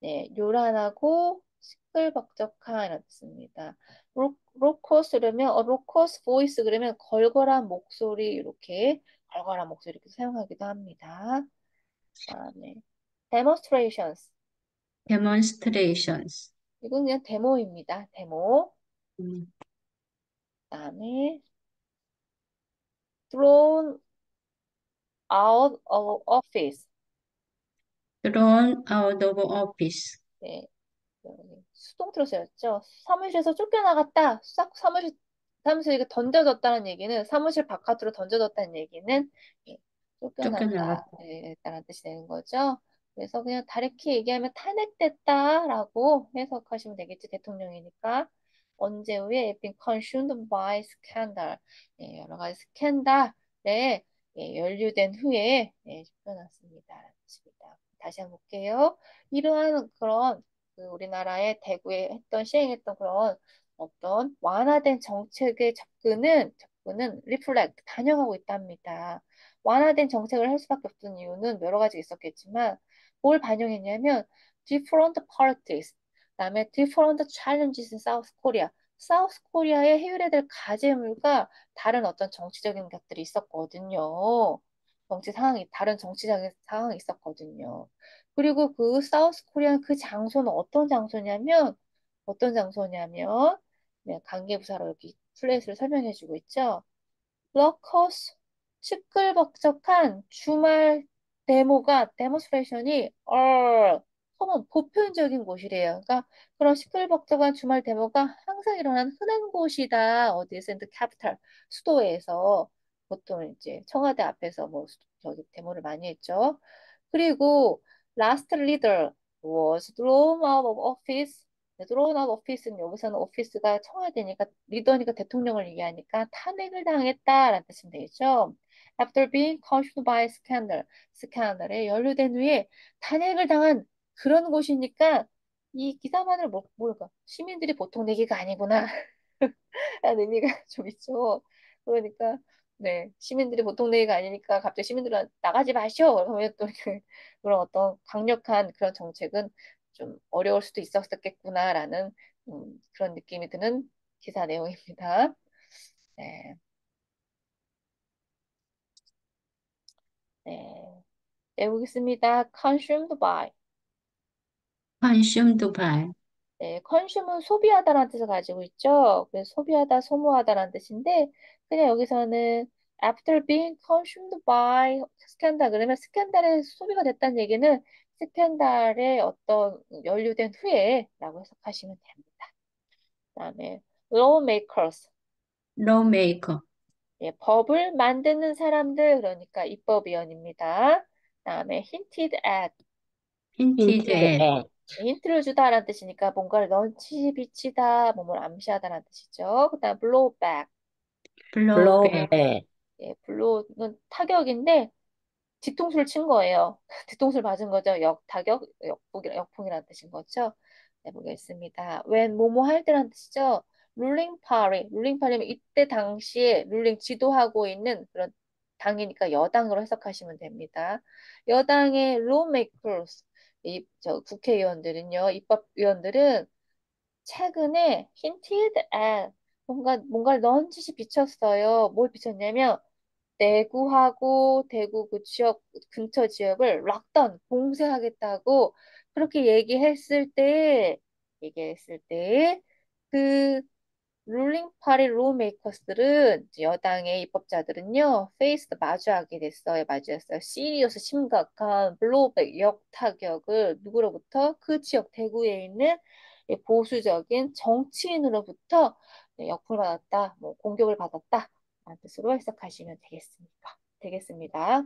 네, 요란하고 시끌벅적한 이런 뜻입니다. 로코스 그러면 로코스 보이스 그러면 걸걸한 목소리 이렇게 걸걸한 목소리 이렇게 사용하기도 합니다. 그다음에 demonstrations. 데몬스트레이션스, 이건 그냥 데모입니다. 데모. 음, 그다음에 thrown out of office. thrown out of office, 네, 수동 트로스였죠. 사무실에서 쫓겨나갔다. 싹 사무실 이거 던져졌다는 얘기는 사무실 바깥으로 던져졌다는 얘기는 예, 쫓겨났다. 쫓겨나갔다. 예, 라는 뜻이 되는 거죠. 그래서 그냥 다르게 얘기하면 탄핵됐다라고 해석하시면 되겠지. 대통령이니까. 언제 후에 been consumed by scandal. 예, 여러 가지 스캔들에 연루된 후에 쫓겨났습니다. 라는 뜻입니다. 다시 한번 볼게요. 이러한 그런 우리나라의 대구에 시행했던 그런 어떤 완화된 정책의 접근은 리플렉트, 반영하고 있답니다. 완화된 정책을 할 수밖에 없던 이유는 여러 가지 있었겠지만 뭘 반영했냐면 different politics, 그다음에 different challenges in South Korea. 사우스 코리아에 해결해야 될 과제물과 다른 어떤 정치적인 것들이 있었거든요. 다른 정치적인 상황이 있었거든요. 그리고 그 사우스 코리안 그 장소는 어떤 장소냐면 네, 관계부사로 여기 플레이스를 설명해주고 있죠. 러커스 시끌벅적한 주말 데모스트레이션이 보편적인 곳이래요. 그러니까 그런 시끌벅적한 주말 데모가 항상 일어나는 흔한 곳이다. 어디에서? 캐피탈 수도에서 보통 이제 청와대 앞에서 뭐 저기 데모를 많이 했죠. 그리고 last leader was thrown out of office. thrown out of office는 여기서는 오피스가 청와대니까 리더니까 대통령을 얘기하니까 탄핵을 당했다라는 뜻이 되겠죠. after being consumed by scandal. 스캔들에 연루된 후에 탄핵을 당한 그런 곳이니까 이 기사만을 모를까? 시민들이 보통 내기가 아니구나. 라는 의미가 좀 있죠. 그러니까 네 시민들이 보통 내기가 아니니까 갑자기 시민들은 나가지 마시오. 그러면 또 그런 어떤 강력한 그런 정책은 좀 어려울 수도 있었겠구나라는 그런 느낌이 드는 기사 내용입니다. 네, 네. 내보겠습니다. consumed by. consumed by, 네, consume은 소비하다라는 뜻을 가지고 있죠. 그래서 소비하다, 소모하다라는 뜻인데, 그냥 여기서는 after being consumed by 스캔들, 그러면 스캔들에 소비가 됐다는 얘기는 스캔들에 어떤 연루된 후에라고 해석하시면 됩니다. 그다음에 lawmakers, lawmaker, 예, 법을 만드는 사람들, 그러니까 입법위원입니다. 그다음에 hinted at, hinted hinted at, at, 힌트를 주다라는 뜻이니까 뭔가를 넌치 비치다, 몸을 암시하다라는 뜻이죠. 그다음 blowback, blowback, blowback, 예, 블로우는 타격인데 뒤통수를 친 거예요. 뒤통수를 맞은 거죠. 역타격, 역풍이라는 뜻인 거죠. 네, 보겠습니다. when 뭐뭐 할 때라는 뜻이죠. 룰링 파리, 룰링 파리면 이때 당시에 룰링 지도하고 있는 그런 당이니까 여당으로 해석하시면 됩니다. 여당의 lawmakers, 저 국회의원들은요, 입법위원들은 최근에 hinted at 뭔가를 넌지시 비쳤어요. 뭘 비쳤냐면 대구하고 대구 그 지역 근처 지역을 락다운 봉쇄하겠다고 그렇게 얘기했을 때그 룰링 파리 롤메이커스들은 여당의 입법자들은요 페이스도 마주하게 됐어요. 마주했어요. 시리어스 심각한 블로우백 역타격을 누구로부터 그 지역 대구에 있는 이 보수적인 정치인으로부터 네, 역풍을 받았다, 뭐 공격을 받았다 라는 뜻으로 해석하시면 되겠습니다.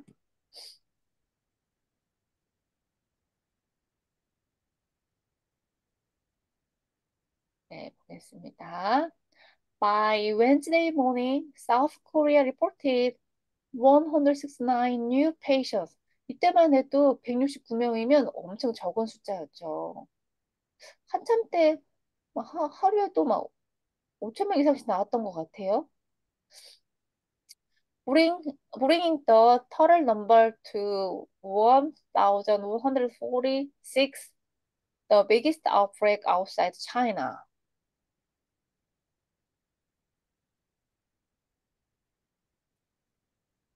네, 보겠습니다. By Wednesday morning, South Korea reported 169 new patients. 이때만 해도 169명이면 엄청 적은 숫자였죠. 한참 때 하루에도 막 5천 명 이상씩 나왔던 것 같아요. Bring, bringing the total number to 1,146, the biggest outbreak outside China.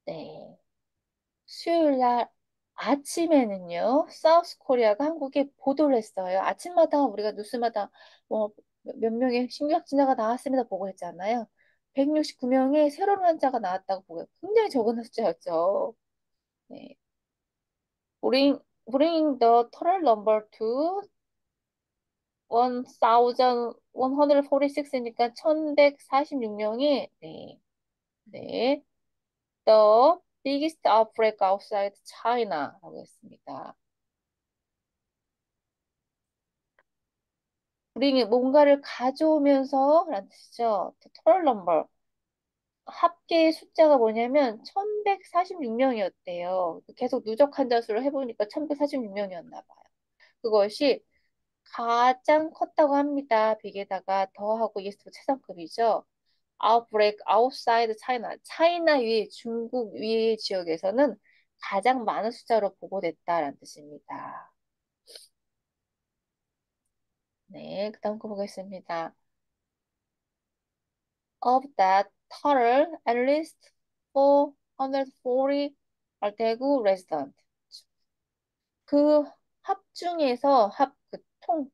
네. 수요일 날 아침에는요, 사우스 코리아가 한국에 보도를 했어요. 아침마다 우리가 뉴스마다 뭐 몇 명의 신규 확진자가 나왔습니다 보고 했잖아요. 169명의 새로운 환자가 나왔다고 보고 굉장히 적은 숫자였죠. 네. Bring the total number to 1,146이니까 1,146명이 네. 네. The biggest outbreak outside China라고 했습니다. 우리 뭔가를 가져오면서 라는 뜻이죠. total number. 합계의 숫자가 뭐냐면 1146명이었대요. 계속 누적 환자 수를 해보니까 1146명이었나 봐요. 그것이 가장 컸다고 합니다. 빅에다가 더하고 예스도 최상급이죠. Outbreak outside China. 차이나 위에 중국 위의 지역에서는 가장 많은 숫자로 보고됐다라는 뜻입니다. 네, 그 다음 거 보겠습니다. Of that total, at least 440 are 대구 resident. 그 합중에서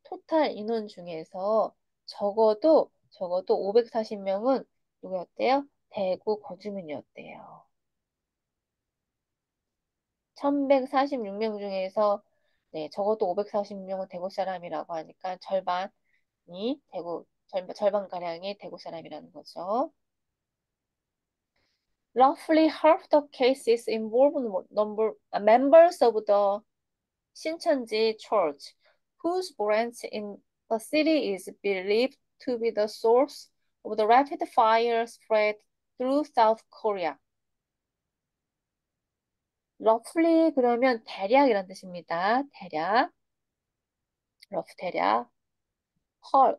토탈 인원 중에서 적어도 540명은 누구였대요? 대구 거주민이었대요. 1146명 중에서 네, 적어도 540명은 대구 사람이라고 하니까 절반가량이 대구 사람이라는 거죠. Roughly half the cases involve members of the Shincheonji Church, whose branch in the city is believed to be the source of the rapid fire spread through South Korea. roughly 그러면 대략이란 뜻입니다. 대략, rough 대략. 헐,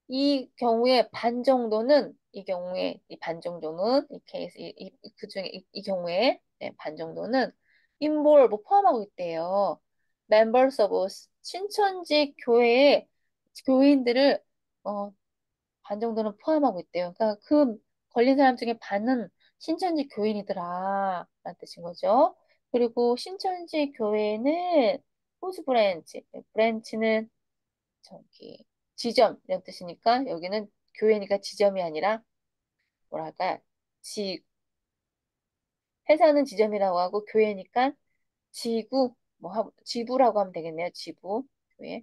이 경우에 반 정도는 이 경우에 이 반 정도는 이 케이스 그중에 이 경우에 네, 반 정도는 involve 뭐 포함하고 있대요. members of 신천지 교회의 교인들을 반 정도는 포함하고 있대요. 그러니까 그 걸린 사람 중에 반은 신천지 교인이더라 라는 뜻인 거죠. 그리고 신천지 교회는 호주 브랜치, 브랜치는 저기 지점 이런 뜻이니까 여기는 교회니까 지점이 아니라 뭐랄까 지 회사는 지점이라고 하고 교회니까 지구 지부라고 하면 되겠네요. 지부 교회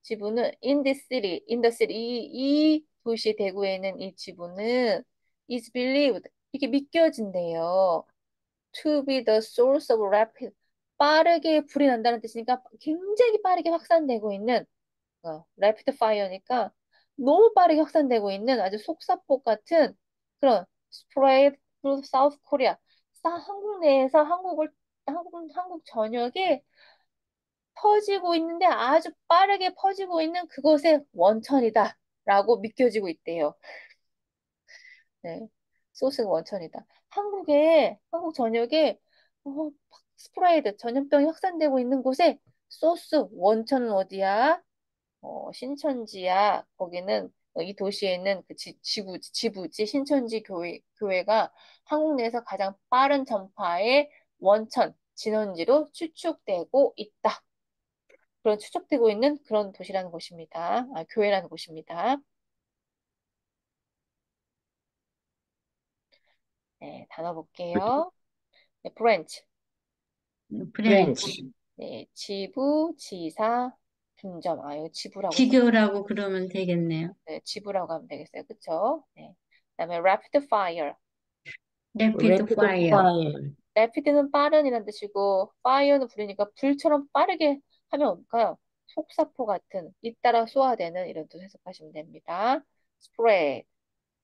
지부는 in the city in the city 이 도시 대구에 있는 이 지부는 is believed 이게 믿겨진대요. To be the source of rapid 빠르게 불이 난다는 뜻이니까 굉장히 빠르게 확산되고 있는 래피드 파이어니까 너무 빠르게 확산되고 있는 아주 속사포 같은 그런 스프레드 through South Korea. 한국 내에서 한국 전역에 퍼지고 있는데 아주 빠르게 퍼지고 있는 그곳의 원천이다. 라고 믿겨지고 있대요. 네. 소스가 원천이다. 한국 전역에 스프레이드 전염병이 확산되고 있는 곳에 소스 원천은 어디야? 신천지야. 거기는 이 도시에 있는 그 지부지 신천지 교회가 한국 내에서 가장 빠른 전파의 원천, 진원지로 추측되고 있다. 그런 추측되고 있는 그런 도시라는 곳입니다. 교회라는 곳입니다. 네, 단어 볼게요. 네, 브랜치. 브랜치. branch, 네, 지부, 지사, 분점. 이거 지부라고 지교라고 그러면 되겠네요. 네, 지부라고 하면 되겠어요. 그쵸? 네. 그다음에 rapid fire. Rapid rapid fire. fire, rapid는 빠른이라는 뜻이고 fire는 불이니까 불처럼 빠르게 하면 뭘까요? 속사포 같은 잇따라 쏘아대는 이런 뜻 해석하시면 됩니다. spread.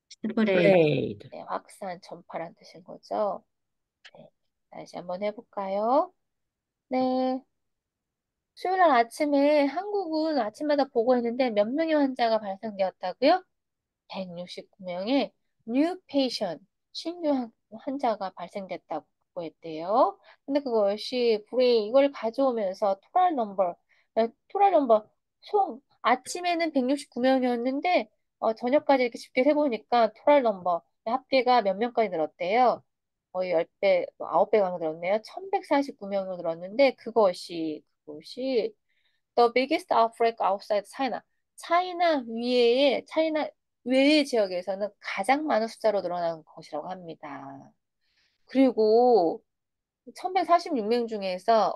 스프레드. spread, 네, 확산, 전파란 뜻인 거죠. 네. 다시 한번 해볼까요? 네. 수요일 날 아침에 한국은 아침마다 보고했는데 몇 명의 환자가 발생되었다고요? 169명의 new patient, 신규 환자가 발생됐다고 보고했대요. 근데 그것이 불이 이걸 가져오면서 토랄 넘버 총 아침에는 169명이었는데 저녁까지 이렇게 집계 해보니까 토랄 넘버 합계가 몇 명까지 늘었대요. 거의 10배, 9배가 늘었네요. 1149명으로 늘었는데 그것이 the biggest outbreak outside China. 차이나 외의 지역에서는 가장 많은 숫자로 늘어난 것이라고 합니다. 그리고 1146명 중에서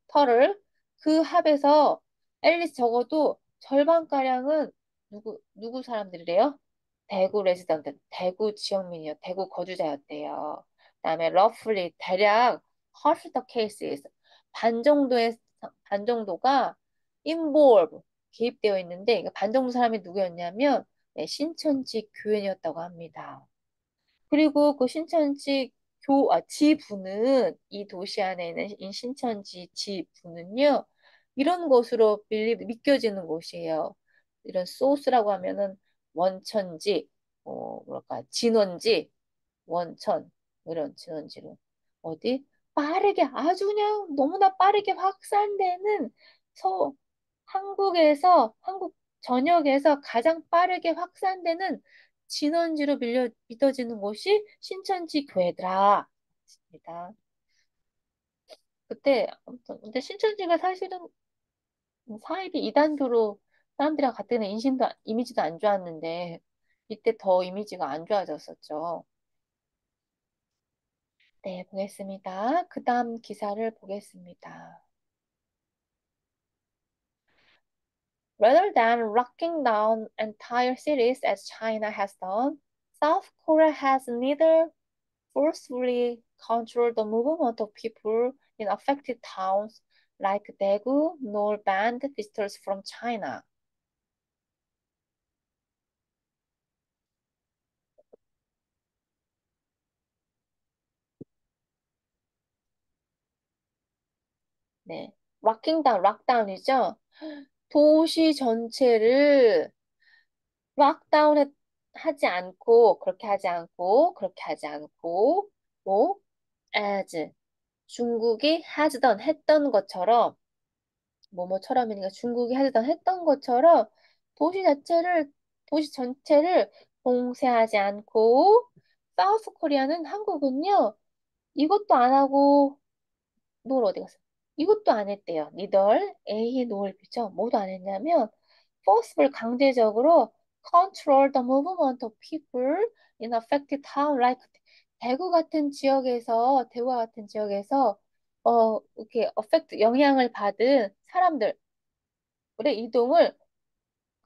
터를 그 합에서 앨리스 적어도 절반가량은 누구 사람들이래요? 대구 레지던트, 대구 지역민이요. 대구 거주자였대요. 그다음에 roughly 대략 half the cases 반 정도가 involve 개입되어 있는데 반 정도 사람이 누구였냐면 네, 신천지 교인이었다고 합니다. 그리고 그 신천지 지부는 이 도시 안에 있는 이 신천지 지부는요, 이런 것으로 믿겨지는 곳이에요. 이런 소스라고 하면은 원천지, 뭐랄까, 진원지, 원천, 이런 진원지로. 어디? 빠르게, 아주 그냥 너무나 빠르게 확산되는 서, 한국 전역에서 가장 빠르게 확산되는 진원지로 믿어지는 곳이 신천지 교회더라. 있습니다. 그때, 아무튼, 근데 신천지가 사실은 사입이 이단교로 사람들이랑 가뜩이나 이미지도 안 좋았는데, 이때 더 이미지가 안 좋아졌었죠. 네, 보겠습니다. 그 다음 기사를 보겠습니다. Rather than locking down entire cities as China has done, South Korea has neither forcefully controlled the movement of people in affected towns like Daegu nor banned visitors from China. 네. 락킹 다운, 락다운이죠. 도시 전체를 락다운 하지 않고, 그렇게 하지 않고, 그렇게 하지 않고, 뭐, as. 중국이 has done, 했던 것처럼, 뭐뭐처럼이니까 중국이 has done 했던 것처럼, 도시 자체를, 도시 전체를 봉쇄하지 않고, 사우스 코리아는 한국은요, 이것도 안 하고, 노을 어디 갔어? 이것도 안 했대요. 니덜, A, 노을, 그죠? 뭐도 안 했냐면, forceful 강제적으로 control the movement of people in affected town, like 대구와 같은 지역에서, 이렇게 affect, 영향을 받은 사람들의 이동을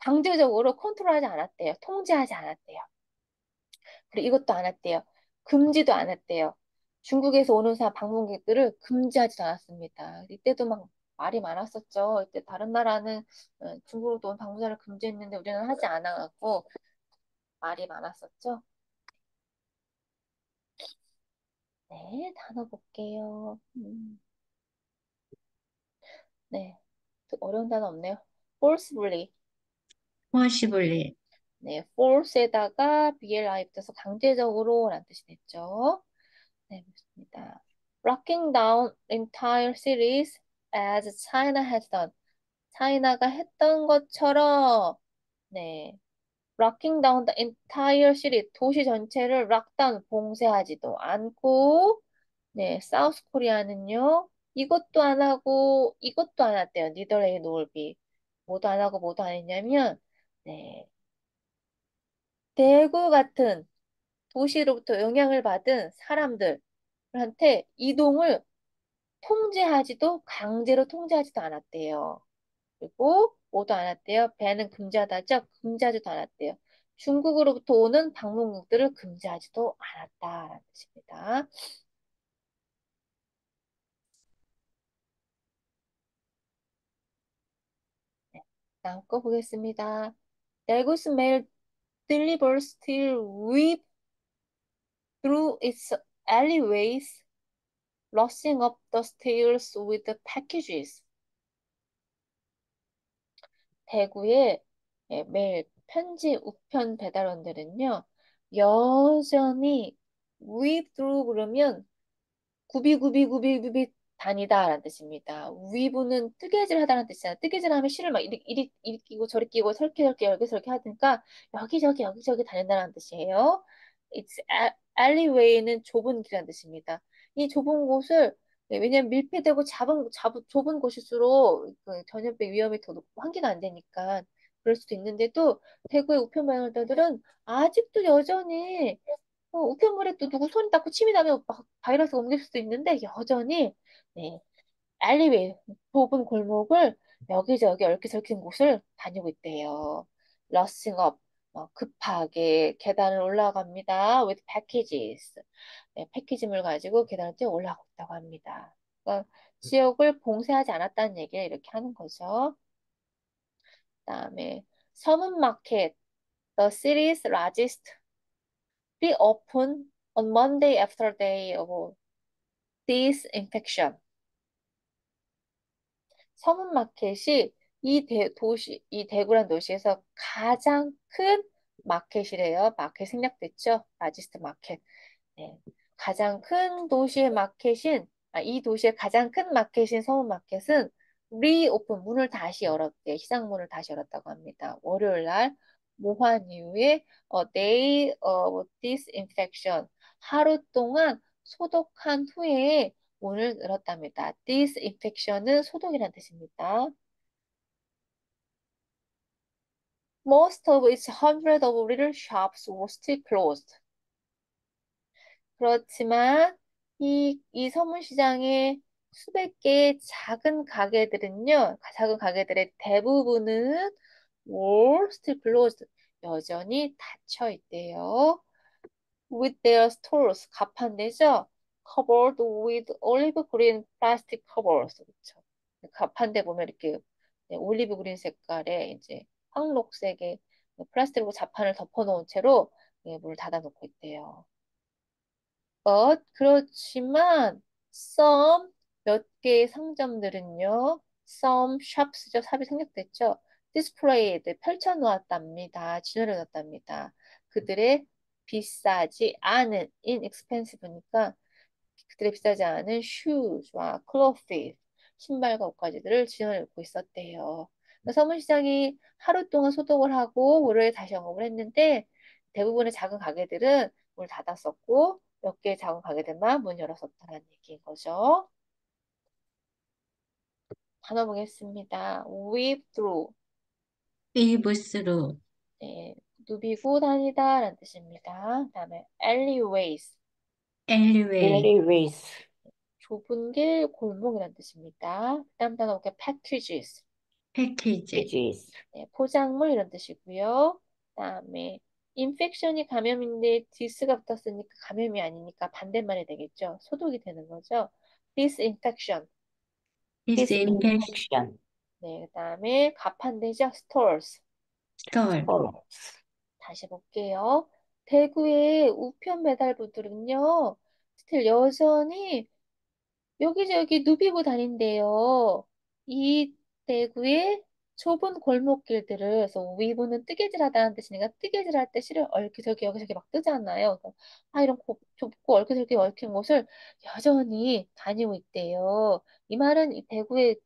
강제적으로 컨트롤하지 않았대요. 통제하지 않았대요. 그리고 이것도 안 했대요. 금지도 안 했대요. 중국에서 오는 사람 방문객들을 금지하지도 않았습니다. 이때도 막 말이 많았었죠. 이때 다른 나라는 중국으로 온 방문자를 금지했는데 우리는 하지 않아갖고 말이 많았었죠. 네, 단어 볼게요. 네, 또 어려운 단어 없네요. forcibly. forcibly, 네, force에다가 BLI 붙여서 강제적으로 라는 뜻이 됐죠. 네, 맞습니다. Locking down entire cities as China has done. 차이나가 했던 것처럼, 네, locking down the entire city, 도시 전체를 락다운, 봉쇄하지도 않고, 네, 사우스 코리아는요, 이것도 안 하고, 이것도 안 했대요. neither A nor B. 뭐도 안 하고 뭐도 안 했냐면, 네, 대구 같은 도시로부터 영향을 받은 사람들한테 이동을 통제하지도 강제로 통제하지도 않았대요. 그리고 뭐도 않았대요. 배는 금지하다죠. 금지하지도 않았대요. 중국으로부터 오는 방문객들을 금지하지도 않았다라는 뜻입니다. 네, 다음 거 보겠습니다. Dagus mail delivers still weave through its alleyways, rushing up the stairs with the packages. 대구의 매일 편지 우편 배달원들은요, 여전히 weave through 그러면 굽이 다니다라는 뜻입니다. 위부는 뜨개질 하다라는 뜻이잖아요. 뜨개질 하면 실을 막 이리 끼고 저리 끼고 설계 여기서 이렇게 하니까 여기저기 다닌다는 뜻이에요. It's alleyway는 좁은 길이라는 뜻입니다. 이 좁은 곳을 네, 왜냐면 밀폐되고 좁은 곳일수록 그 전염병 위험이 더 높고 환기가 안 되니까 그럴 수도 있는데도 대구의 우편배달들은 아직도 여전히 우편물에 또 누구 손이 닿고 침이 나면 막 바이러스가 옮길 수도 있는데 여전히 네, 알리웨이 좁은 골목을 여기저기 얽히설킨 곳을 다니고 있대요. 러싱업 급하게 계단을 올라갑니다. with packages. 네, 패키지물 가지고 계단을 뛰어 올라가고 있다고 합니다. 그러니까 지역을 봉쇄하지 않았다는 얘기를 이렇게 하는 거죠. 그다음에 서문마켓, the city's largest, reopen on Monday after day of disinfection. 서문마켓이 이 대구란 도시에서 가장 큰 마켓이래요. 마켓 생략됐죠? 라지스트 마켓. 네. 가장 큰 도시의 마켓인, 이 도시의 가장 큰 마켓인 서문마켓은 리오픈, 문을 다시 열었대요. 시장 문을 다시 열었다고 합니다. 월요일 날 모환 이후에 day of disinfection, 하루 동안 소독한 후에 문을 열었답니다. disinfection은 소독이라는 뜻입니다. Most of its hundreds of little shops were still closed. 그렇지만 이 서문시장의 수백 개의 작은 가게들의 대부분은 were still closed. 여전히 닫혀 있대요. With their stores, 가판대죠? Covered with olive green plastic covers. 그렇죠. 가판대 보면 이렇게 네, 올리브 그린 색깔의 이제 황록색의 플라스틱으로 자판을 덮어놓은 채로 예, 문을 닫아놓고 있대요. 그렇지만 some 몇 개의 상점들은요. some shops죠. 샵이 생략됐죠. displayed 펼쳐놓았답니다. 진열해 놨답니다. 그들의 비싸지 않은 inexpensive니까 그들의 비싸지 않은 shoes와 clothes 신발과 옷가지들을 진열해 놓고 있었대요. 서문시장이 하루 동안 소독을 하고 월요일에 다시 영업을 했는데 대부분의 작은 가게들은 문을 닫았었고 몇 개의 작은 가게들만 문 열었었다는 얘기인 거죠. 단어 보겠습니다. weave through. 웨이브스루, 네, 누비고 다니다 라는 뜻입니다. 그다음에 alleyways. 엘리웨이, Anyways, 좁은 길, 골목이라는 뜻입니다. 그다음 단어 볼게요. packages. 패키지, pages, 네, 포장물 이런 뜻이고요. 그다음에 인펙션이 감염인데 디스가 붙었으니까 감염이 아니니까 반대말이 되겠죠. 소독이 되는 거죠. disinfection. 디스인펙션, disinfection, 네, 그다음에 가판대죠. stores. 스톨, stores, 다시 볼게요. 대구의 우편 배달부들은요, 스틸 여전히 여기저기 누비고 다닌대요. 이 대구의 좁은 골목길들을, 그래서 위부는 뜨개질하다는 뜻이니까 뜨개질할 때 실을 얽히저기 여기저기 막 뜨잖아요. 그래서 이런 좁고 얽히저기 얽힌 곳을 여전히 다니고 있대요. 이 말은 이 대구의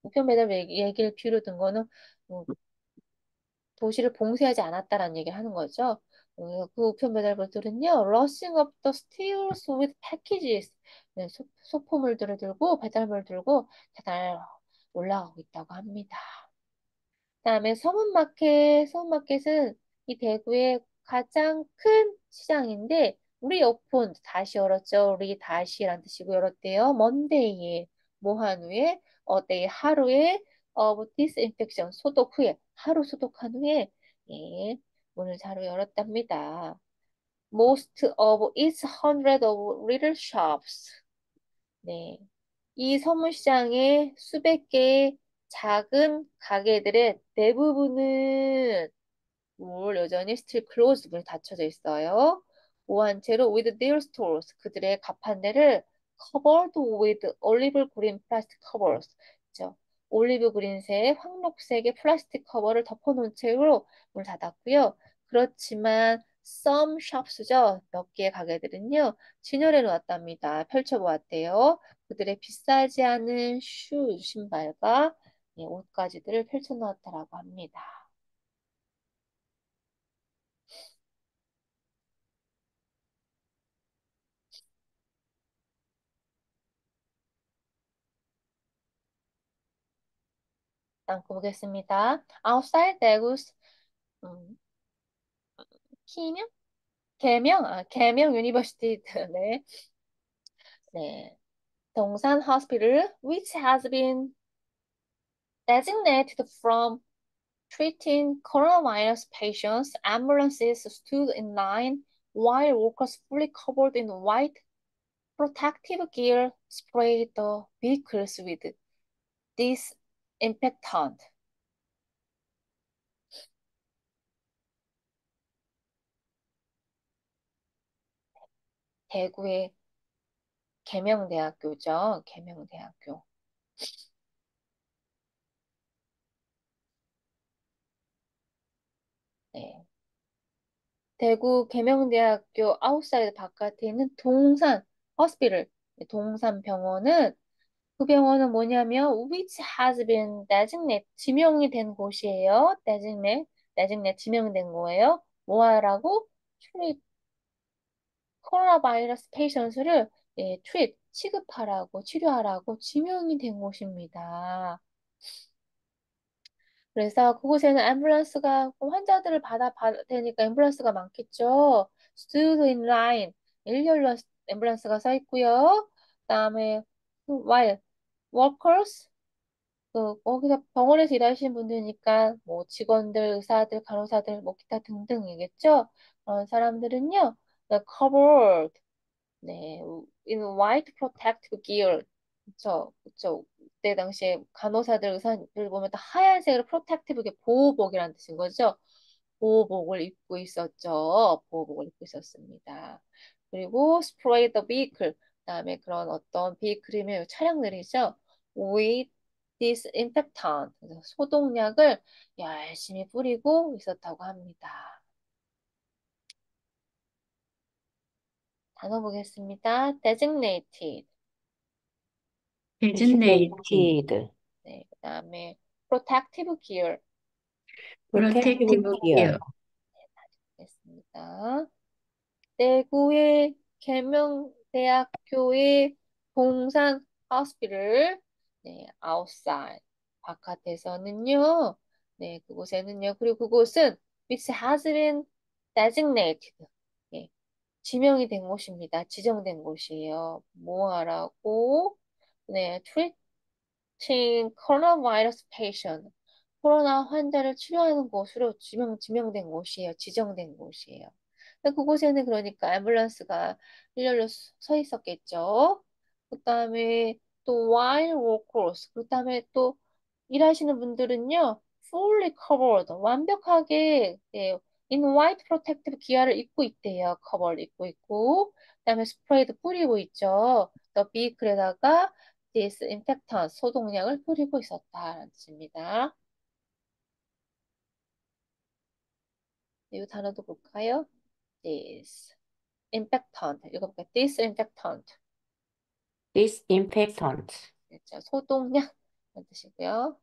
우편 배달 얘기를 비유로 든 거는 음, 도시를 봉쇄하지 않았다라는 얘기를 하는 거죠. 그 우편 배달부들은요, rushing up the stairs with packages. 네, 소포물들을 들고 배달물 들고 배달 올라가고 있다고 합니다. 그다음에 서문마켓, 서문마켓은 이 대구의 가장 큰 시장인데 리오픈 다시 열었죠. 리 다시란 뜻이고 열었대요. 먼데이에 모한 후에 어데이 하루에 디스인펙션 소독 후에 하루 소독한 후에 예, 문을 자로 열었답니다. Most of its hundred of little shops. 네. 이 서문시장의 수백 개의 작은 가게들의 대부분은 물 여전히 still closed 문이 닫혀져 있어요. 보안 채로 with their stores 그들의 가판대를 covered with olive green plastic covers 그죠? 올리브 그린색 황록색의 플라스틱 커버를 덮어놓은 채로 문을 닫았고요. 그렇지만 some shops죠. 몇 개의 가게들은요. 진열해 놓았답니다. 펼쳐보았대요. 그들의 비싸지 않은 슈 신발과 예, 옷가지들을 펼쳐놓았다라고 합니다. 다음 거 보겠습니다. Outside Dagus 음, 키명? 계명 유니버시티 네. 네. 동산 Hospital which has been designated from treating coronavirus patients. Ambulances stood in line while workers fully covered in white protective gear sprayed the vehicles with disinfectant. 대구의 계명대학교죠. 계명대학교. 네. 대구 계명대학교 아웃사이드 바깥에 있는 동산 허스피tal, 동산병원은 그 병원은 뭐냐면 which has been designate 지명이 된 곳이에요. designate 지명된 거예요. 뭐 하라고? treat 코로나 바이러스 페이션스를 treat 취급하라고 치료하라고 지명이 된 곳입니다. 그래서 그곳에는 앰뷸런스가 환자들을 받아 되니까 앰뷸런스가 많겠죠. stood in line 일렬로 앰뷸런스가 서 있고요. 그다음에 while workers 거기서 병원에서 일하시는 분들이니까 뭐 직원들, 의사들, 간호사들, 뭐 기타 등등이겠죠. 그런 사람들은요, covered 네, in white protective gear. 그쵸, 그쵸. 그때 당시에 간호사들, 의사들 보면 다 하얀색으로 protective게 보호복이라는 뜻인 거죠. 보호복을 입고 있었죠. 보호복을 입고 있었습니다. 그리고 spray the vehicle. 그다음에 그런 어떤 비크림의 차량들이죠. with disinfectant, 그래서 소독약을 열심히 뿌리고 있었다고 합니다. 단어 보겠습니다. designated, designated, designated, 네, 그다음에 protective gear, protective protective gear, gear, 보겠습니다. 대구의 계명대학교의 동산 hospital, 네, outside, 바깥에서는요, 네, 그곳에는요, 그리고 그곳은 which has been designated, 예, 지명이 된 곳입니다. 지정된 곳이에요. 뭐 하라고? 네, treating coronavirus patient, 코로나 환자를 치료하는 곳으로 지명된 곳이에요. 지정된 곳이에요. 근데 그곳에는 그러니까 앰뷸런스가 일렬로 서 있었겠죠. 그다음에 또 while workers, 그다음에 또 일하시는 분들은요, fully covered, 완벽하게, 네, in white protective gear를 입고 있대요. 커버를 입고 있고, 그다음에 스프레이도 뿌리고 있죠. 더 비클에다가 disinfectant, 소독약을 뿌리고 있었다라는 뜻입니다. 이 단어도 볼까요? disinfectant, 읽어볼까요? disinfectant, disinfectant, 그렇죠. 소독약 이런 뜻이고요.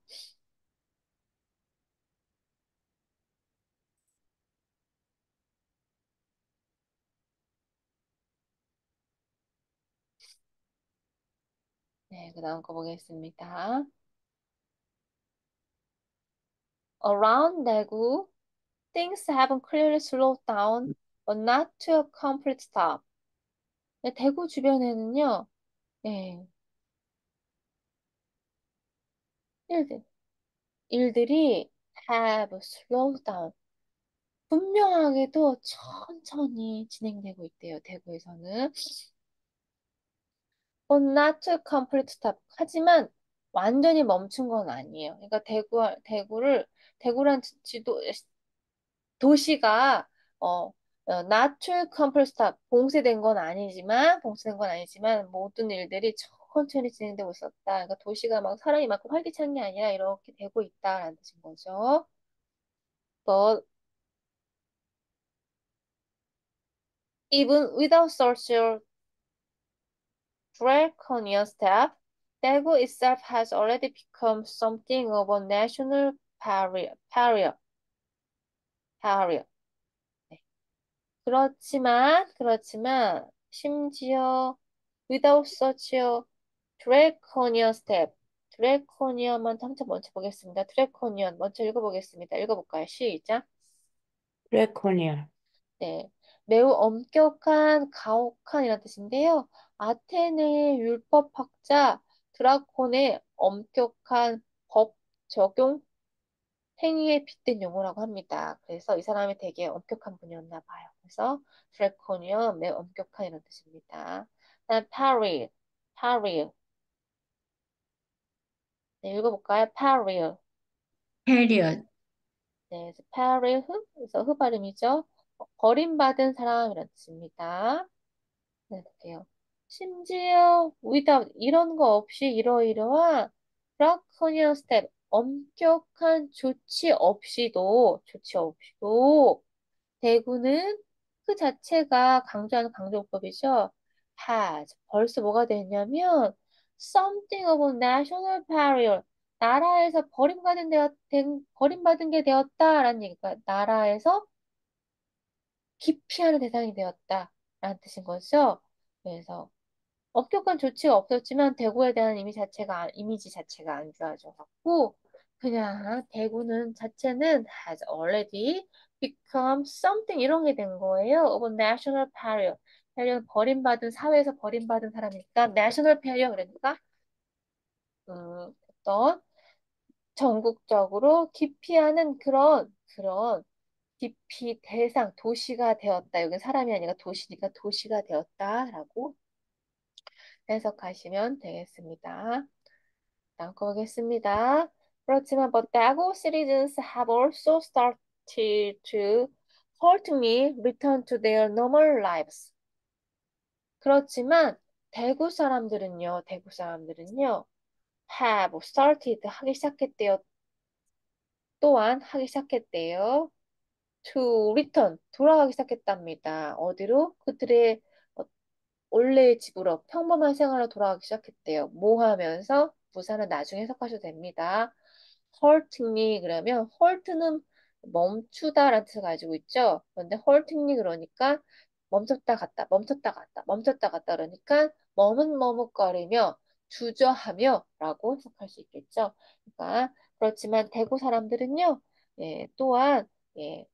네, 그 다음 거 보겠습니다. Around Daegu, things have clearly slowed down, but not to a complete stop. 네, 대구 주변에는요, 네, 일들, 일들이 have slowed down. 분명하게도 천천히 진행되고 있대요, 대구에서는. But not to a complete stop. 하지만 완전히 멈춘 건 아니에요. 그러니까 대구란 도시가 어, not to complete stop. 봉쇄된 건 아니지만 모든 일들이 천천히 진행되고 있었다. 그러니까 도시가 막 사람이 많고 활기찬 게 아니라 이렇게 되고 있다라는 뜻인 거죠. But even without social draconian step, Daegu itself has already become something of a national pariah. 네. 그렇지만, 심지어 without such a draconian step, draconian만 한번 먼저 보겠습니다. draconian 먼저 읽어보겠습니다. 읽어볼까요? 시작. draconian, 네, 매우 엄격한, 가혹한 이란 뜻인데요. 아테네의 율법학자 드라콘의 엄격한 법 적용 행위에 빗댄 용어라고 합니다. 그래서 이 사람이 되게 엄격한 분이었나 봐요. 그래서 드래코니언, 매우 엄격한이라는 뜻입니다. 다음 파릴. 네, 읽어볼까요? 파릴. period, 네, 파릴 그래서 발음이죠. 버림받은 사람이라는 뜻입니다. 네, 볼게요. 심지어 without 이런 거 없이 이러이러한 draconian step 엄격한 조치 없이도 대구는 그 자체가 강조하는 강조법이죠. has 벌써 뭐가 됐냐면 something of a national barrier 나라에서 버림받은 게 되었다라는 얘기가 나라에서 기피하는 대상이 되었다라는 뜻인 거죠. 그래서 엄격한 조치가 없었지만 대구에 대한 이미지 자체가 안 좋아져갖고 그냥 대구는 자체는 has already become something 이런 게 된 거예요. of a national pariah. pariah는 사회에서 버림받은 사람이니까 national pariah 그러니까 어떤 전국적으로 기피하는 그런 기피 대상 도시가 되었다. 여기 사람이 아니라 도시니까 도시가 되었다라고 해석하시면 되겠습니다. 다음 거 보겠습니다. 그렇지만 but Dago citizens have also started to haltingly return to their normal lives. 그렇지만 대구 사람들은요, have started 하기 시작했대요. 또한 하기 시작했대요. to return 돌아가기 시작했답니다. 어디로? 그들의 어, 원래의 집으로 평범한 생활로 돌아가기 시작했대요. 뭐 하면서? 부사는 나중에 해석하셔도 됩니다. haltingly 그러면 halt는 멈추다라는 뜻을 가지고 있죠. 그런데 haltingly 그러니까 멈췄다 갔다 멈췄다 갔다 멈췄다 갔다 그러니까 머뭇머뭇거리며 주저하며 라고 해석할 수 있겠죠. 그러니까 그렇지만 대구 사람들은요. 예, 또한 예,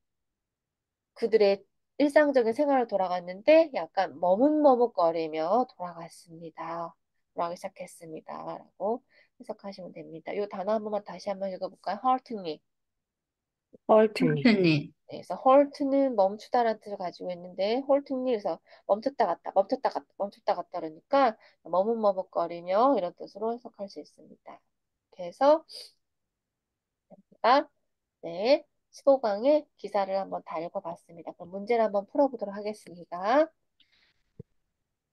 그들의 일상적인 생활을 돌아갔는데 약간 머뭇머뭇거리며 돌아갔습니다. 돌아가기 시작했습니다. 라고 해석하시면 됩니다. 이 단어 한 번만 다시 한번 읽어볼까요? haltingly. Certainly. 헐트니, 네, 그래서 halt는 멈추다라는 뜻을 가지고 있는데 haltingly에서 멈췄다 갔다 멈췄다 갔다 멈췄다 갔다 그러니까 머뭇머뭇거리며 이런 뜻으로 해석할 수 있습니다. 그래서 제가 네, 15강의 기사를 한번 다 읽어봤습니다. 그럼 문제를 한번 풀어보도록 하겠습니다.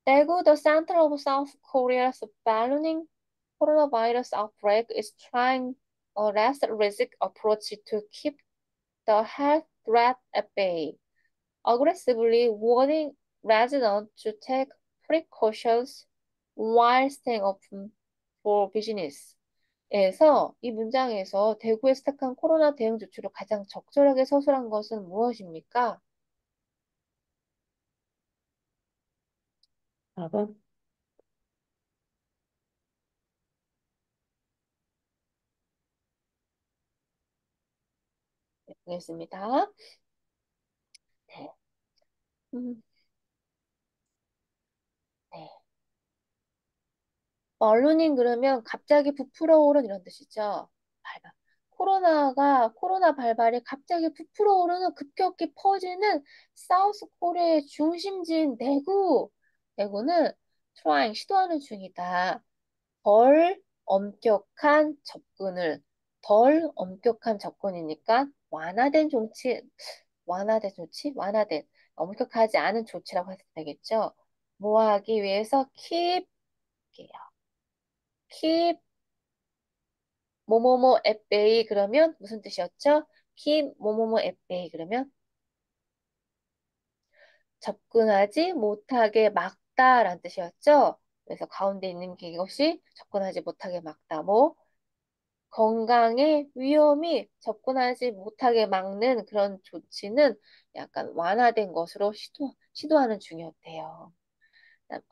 Daegu, the center of South Korea's ballooning coronavirus outbreak, is trying a less risk approach to keep the health threat at bay, aggressively warning residents to take precautions while staying open for business. 에서 이 문장에서 대구에 시작한 코로나 대응 조치로 가장 적절하게 서술한 것은 무엇입니까? 4번. 네, 보겠습니다. 네. 음, 네. 언론인 그러면 갑자기 부풀어 오른 이런 뜻이죠. 발발. 코로나 발발이 갑자기 부풀어 오르는 급격히 퍼지는 사우스 코리아의 중심지인 대구. 대구는 trying 시도하는 중이다. 덜 엄격한 접근을 덜 엄격한 접근이니까 완화된 조치, 완화된 엄격하지 않은 조치라고 해도 되겠죠. 뭐 하기 위해서 keep 뭐뭐뭐 at bay 그러면 무슨 뜻이었죠? keep 뭐뭐뭐 at bay 그러면 접근하지 못하게 막다라는 뜻이었죠. 그래서 가운데 있는 게 이것이 접근하지 못하게 막다. 뭐 건강의 위험이 접근하지 못하게 막는 그런 조치는 약간 완화된 것으로 시도하는 중이었대요.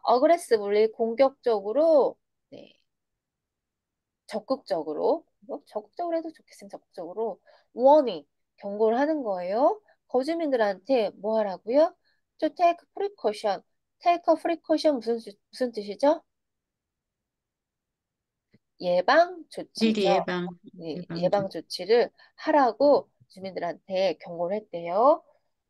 어그레시브리 공격적으로 네, 적극적으로 해도 좋겠으면 적극적으로 warning 경고를 하는 거예요. 거주민들한테 뭐 하라고요? To take precaution. take a precaution 무슨 뜻이죠? 예방 미리 조치죠. 예방, 예방주. 예방 조치를 하라고 주민들한테 경고를 했대요.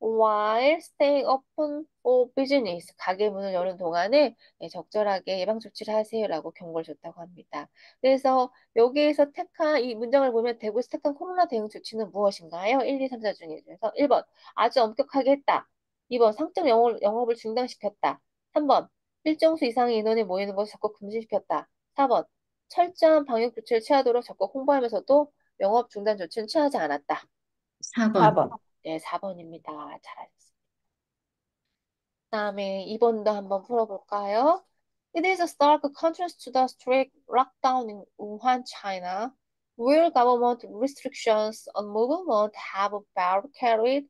While staying open for business, 가게 문을 여는 동안에 적절하게 예방 조치를 하세요라고 경고를 줬다고 합니다. 그래서 여기에서 택한 이 문장을 보면 대구에서 택한 코로나 대응 조치는 무엇인가요? 1, 2, 3, 4 중에서 1번 아주 엄격하게 했다. 2번 상점 영업을 중단시켰다. 3번 일정 수 이상의 인원이 모이는 것을 적극 금지시켰다. 4번 철저한 방역 조치를 취하도록 적극 홍보하면서도 영업 중단 조치는 취하지 않았다. 4번. 4번. 네, 4번입니다. 잘하셨습니다. 다음에 2번도 한번 풀어볼까요? It is a stark contrast to the strict lockdown in Wuhan, China, where government restrictions on movement have barricaded,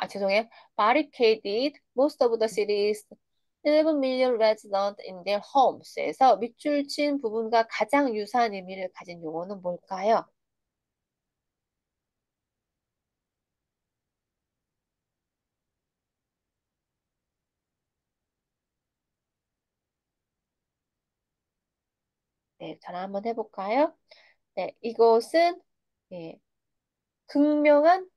죄송해요. Barricaded most of the city's 11 million residents in their homes에서 밑줄 친 부분과 가장 유사한 의미를 가진 용어는 뭘까요? 네, 전화 한번 해볼까요? 네, 이것은 예, 극명한,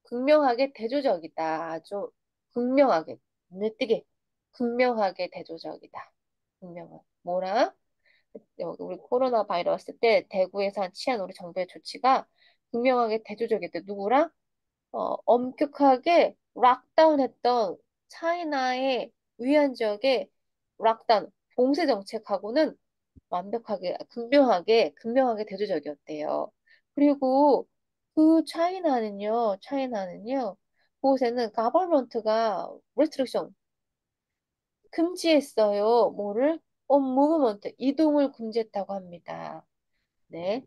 극명하게 대조적이다. 아주 극명하게, 눈에 띄게 극명하게 대조적이다. 극명한. 뭐라? 여기 우리 코로나 바이러스 때 대구에서 취한 우리 정부의 조치가 극명하게 대조적이다. 누구랑? 엄격하게 락다운 했던 차이나의 위안 지역의 락다운, 봉쇄 정책하고는 완벽하게, 극명하게 대조적이었대요. 그리고 그 차이나는요, 그곳에는 가버먼트가 restriction, 금지했어요. 뭐를? 무브먼트, 이동을 금지했다고 합니다. 네.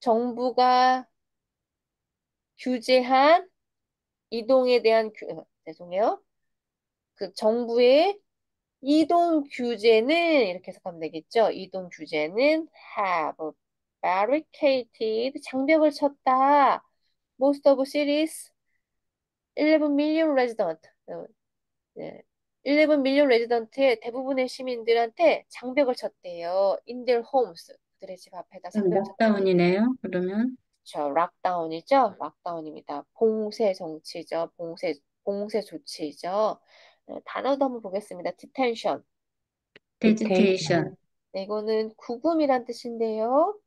정부가 규제한 이동에 대한 죄송해요. 그 정부의 이동 규제는 이렇게 해석하면 되겠죠. 이동 규제는 have barricaded 장벽을 쳤다. Most of cities 11 million resident. 네. 11 million resident의 대부분의 시민들한테 장벽을 쳤대요. In their homes. 그들의 집 앞에다 장벽을 쳤다는 얘기예요. 락다운이네요. 그러면 저 락다운이죠? 락다운입니다. 봉쇄 정치죠. 봉쇄 조치죠. 네, 단어도 한번 보겠습니다. detention. 베지테이션, 네, 이거는 구금이란 뜻인데요.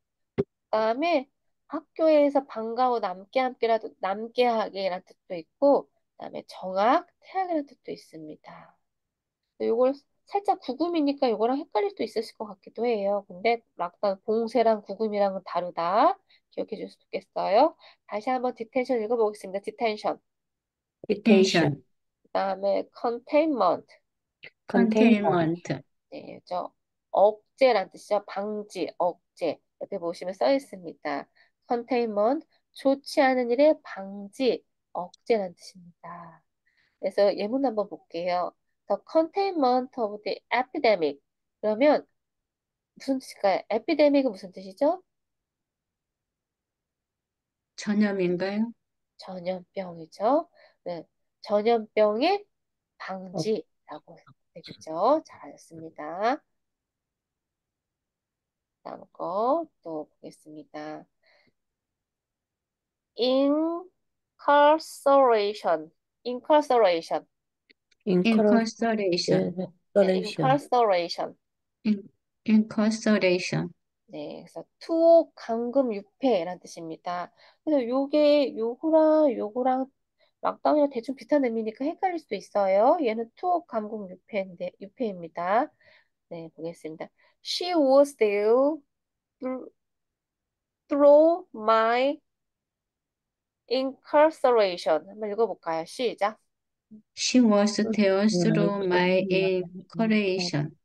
그다음에 학교에서 방과후 남게 하게라는 뜻도 있고, 그다음에 정학, 퇴학이라는 뜻도 있습니다. 요걸 살짝 구금이니까 요거랑 헷갈릴 수도 있으실 것 같기도 해요. 근데 락다운 봉쇄랑 구금이랑은 다르다. 기억해 줄 수 있겠어요? 다시 한번 디텐션 읽어보겠습니다. 디텐션. 디테이션, 그다음에 containment. 컨테인먼트, 네, 억제란 뜻이죠. 방지, 억제. 옆에 보시면 써 있습니다. containment, 좋지 않은 일의 방지, 억제란 뜻입니다. 그래서 예문 한번 볼게요. The containment of the epidemic. 그러면 무슨 뜻일까요? epidemic은 무슨 뜻이죠? 전염인가요? 전염병이죠. 네, 전염병의 어, 방지라고 되겠죠. 잘하셨습니다. 다음 거 또 보겠습니다. incarceration, incarceration, 인커서레이션, 네, incarceration. 인커서레이션, 네, 그래서 투옥 감금 유폐라는 뜻입니다. 그래서 요거랑 락다운이랑 대충 비슷한 의미니까 헷갈릴 수도 있어요. 얘는 투옥 감금 유폐입니다. 네, 보겠습니다. She was there through my incarceration. 한번 읽어볼까요? 시작. She was there through my incarceration,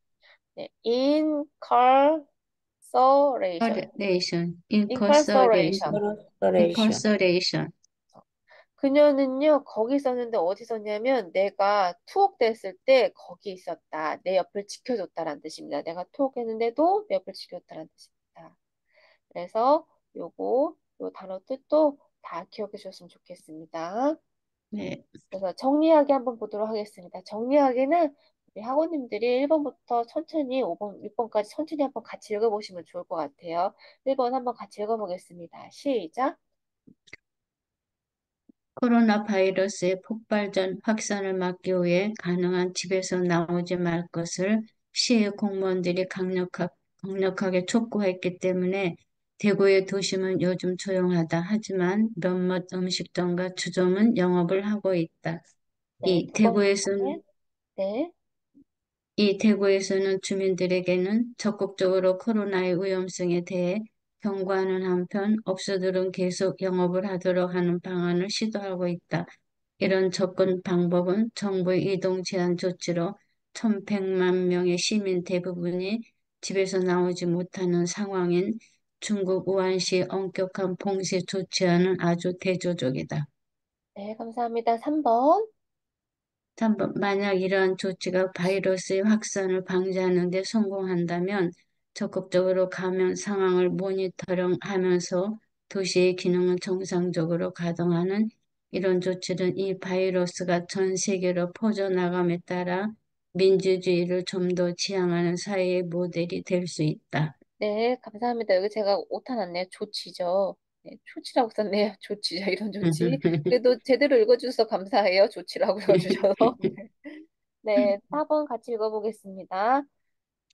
네, incarceration. incarceration, incarceration. incarceration, 그녀는요, 거기 있었는데 어디 있었냐면 내가 투옥됐을 때 거기 있었다. 내 옆을 지켜줬다라는 뜻입니다. 내가 투옥했는데도 내 옆을 지켜줬다라는 뜻입니다. 그래서 요 단어 뜻도 다 기억해 주셨으면 좋겠습니다. 네, 그래서 정리하기 한번 보도록 하겠습니다. 정리하기는 우리 학원님들이 1번부터 천천히 5번, 6번까지 천천히 한번 같이 읽어보시면 좋을 것 같아요. 1번 한번 같이 읽어보겠습니다. 시작. 코로나 바이러스의 폭발 전 확산을 막기 위해 가능한 집에서 나오지 말 것을 시의 공무원들이 강력하게 촉구했기 때문에 대구의 도심은 요즘 조용하다. 하지만 몇몇 음식점과 주점은 영업을 하고 있다. 네, 이 두 대구에서는 번째. 네. 이 대구에서는 주민들에게는 적극적으로 코로나의 위험성에 대해 경고하는 한편 업소들은 계속 영업을 하도록 하는 방안을 시도하고 있다. 이런 접근 방법은 정부의 이동 제한 조치로 1,100만 명의 시민 대부분이 집에서 나오지 못하는 상황인 중국 우한시 엄격한 봉쇄 조치와는 아주 대조적이다. 네, 감사합니다. 3번. 만약 이러한 조치가 바이러스의 확산을 방지하는 데 성공한다면 적극적으로 감염 상황을 모니터링하면서 도시의 기능을 정상적으로 가동하는 이런 조치는 이 바이러스가 전 세계로 퍼져나감에 따라 민주주의를 좀 더 지향하는 사회의 모델이 될 수 있다. 네, 감사합니다. 여기 제가 오타 났네요. 조치죠. 네, 조치라고 썼네요. 조치죠. 이런 조치. 그래도 제대로 읽어주셔서 감사해요. 조치라고 읽어주셔서. 네, 4번 같이 읽어보겠습니다.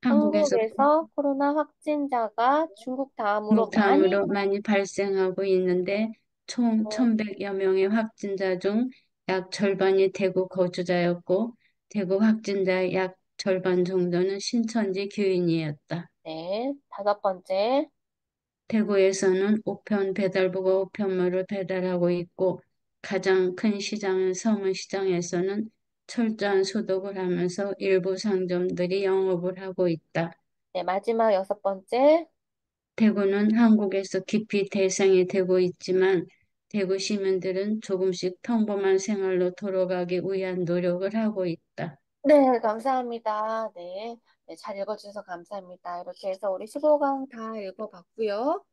한국에서 한국에서 코로나 확진자가 중국 다음으로 많이, 다음으로 많이 발생하고 있는데 총 어, 1,100여 명의 확진자 중 약 절반이 대구 거주자였고 대구 확진자의 약 절반 정도는 신천지 교인이었다. 네. 다섯 번째. 대구에서는 우편 배달부가 우편물을 배달하고 있고 가장 큰 시장인 서문시장에서는 철저한 소독을 하면서 일부 상점들이 영업을 하고 있다. 네, 마지막 여섯 번째. 대구는 한국에서 깊이 대상이 되고 있지만 대구 시민들은 조금씩 평범한 생활로 돌아가기 위한 노력을 하고 있다. 네, 감사합니다. 네. 네, 잘 읽어주셔서 감사합니다. 이렇게 해서 우리 15강 다 읽어봤고요.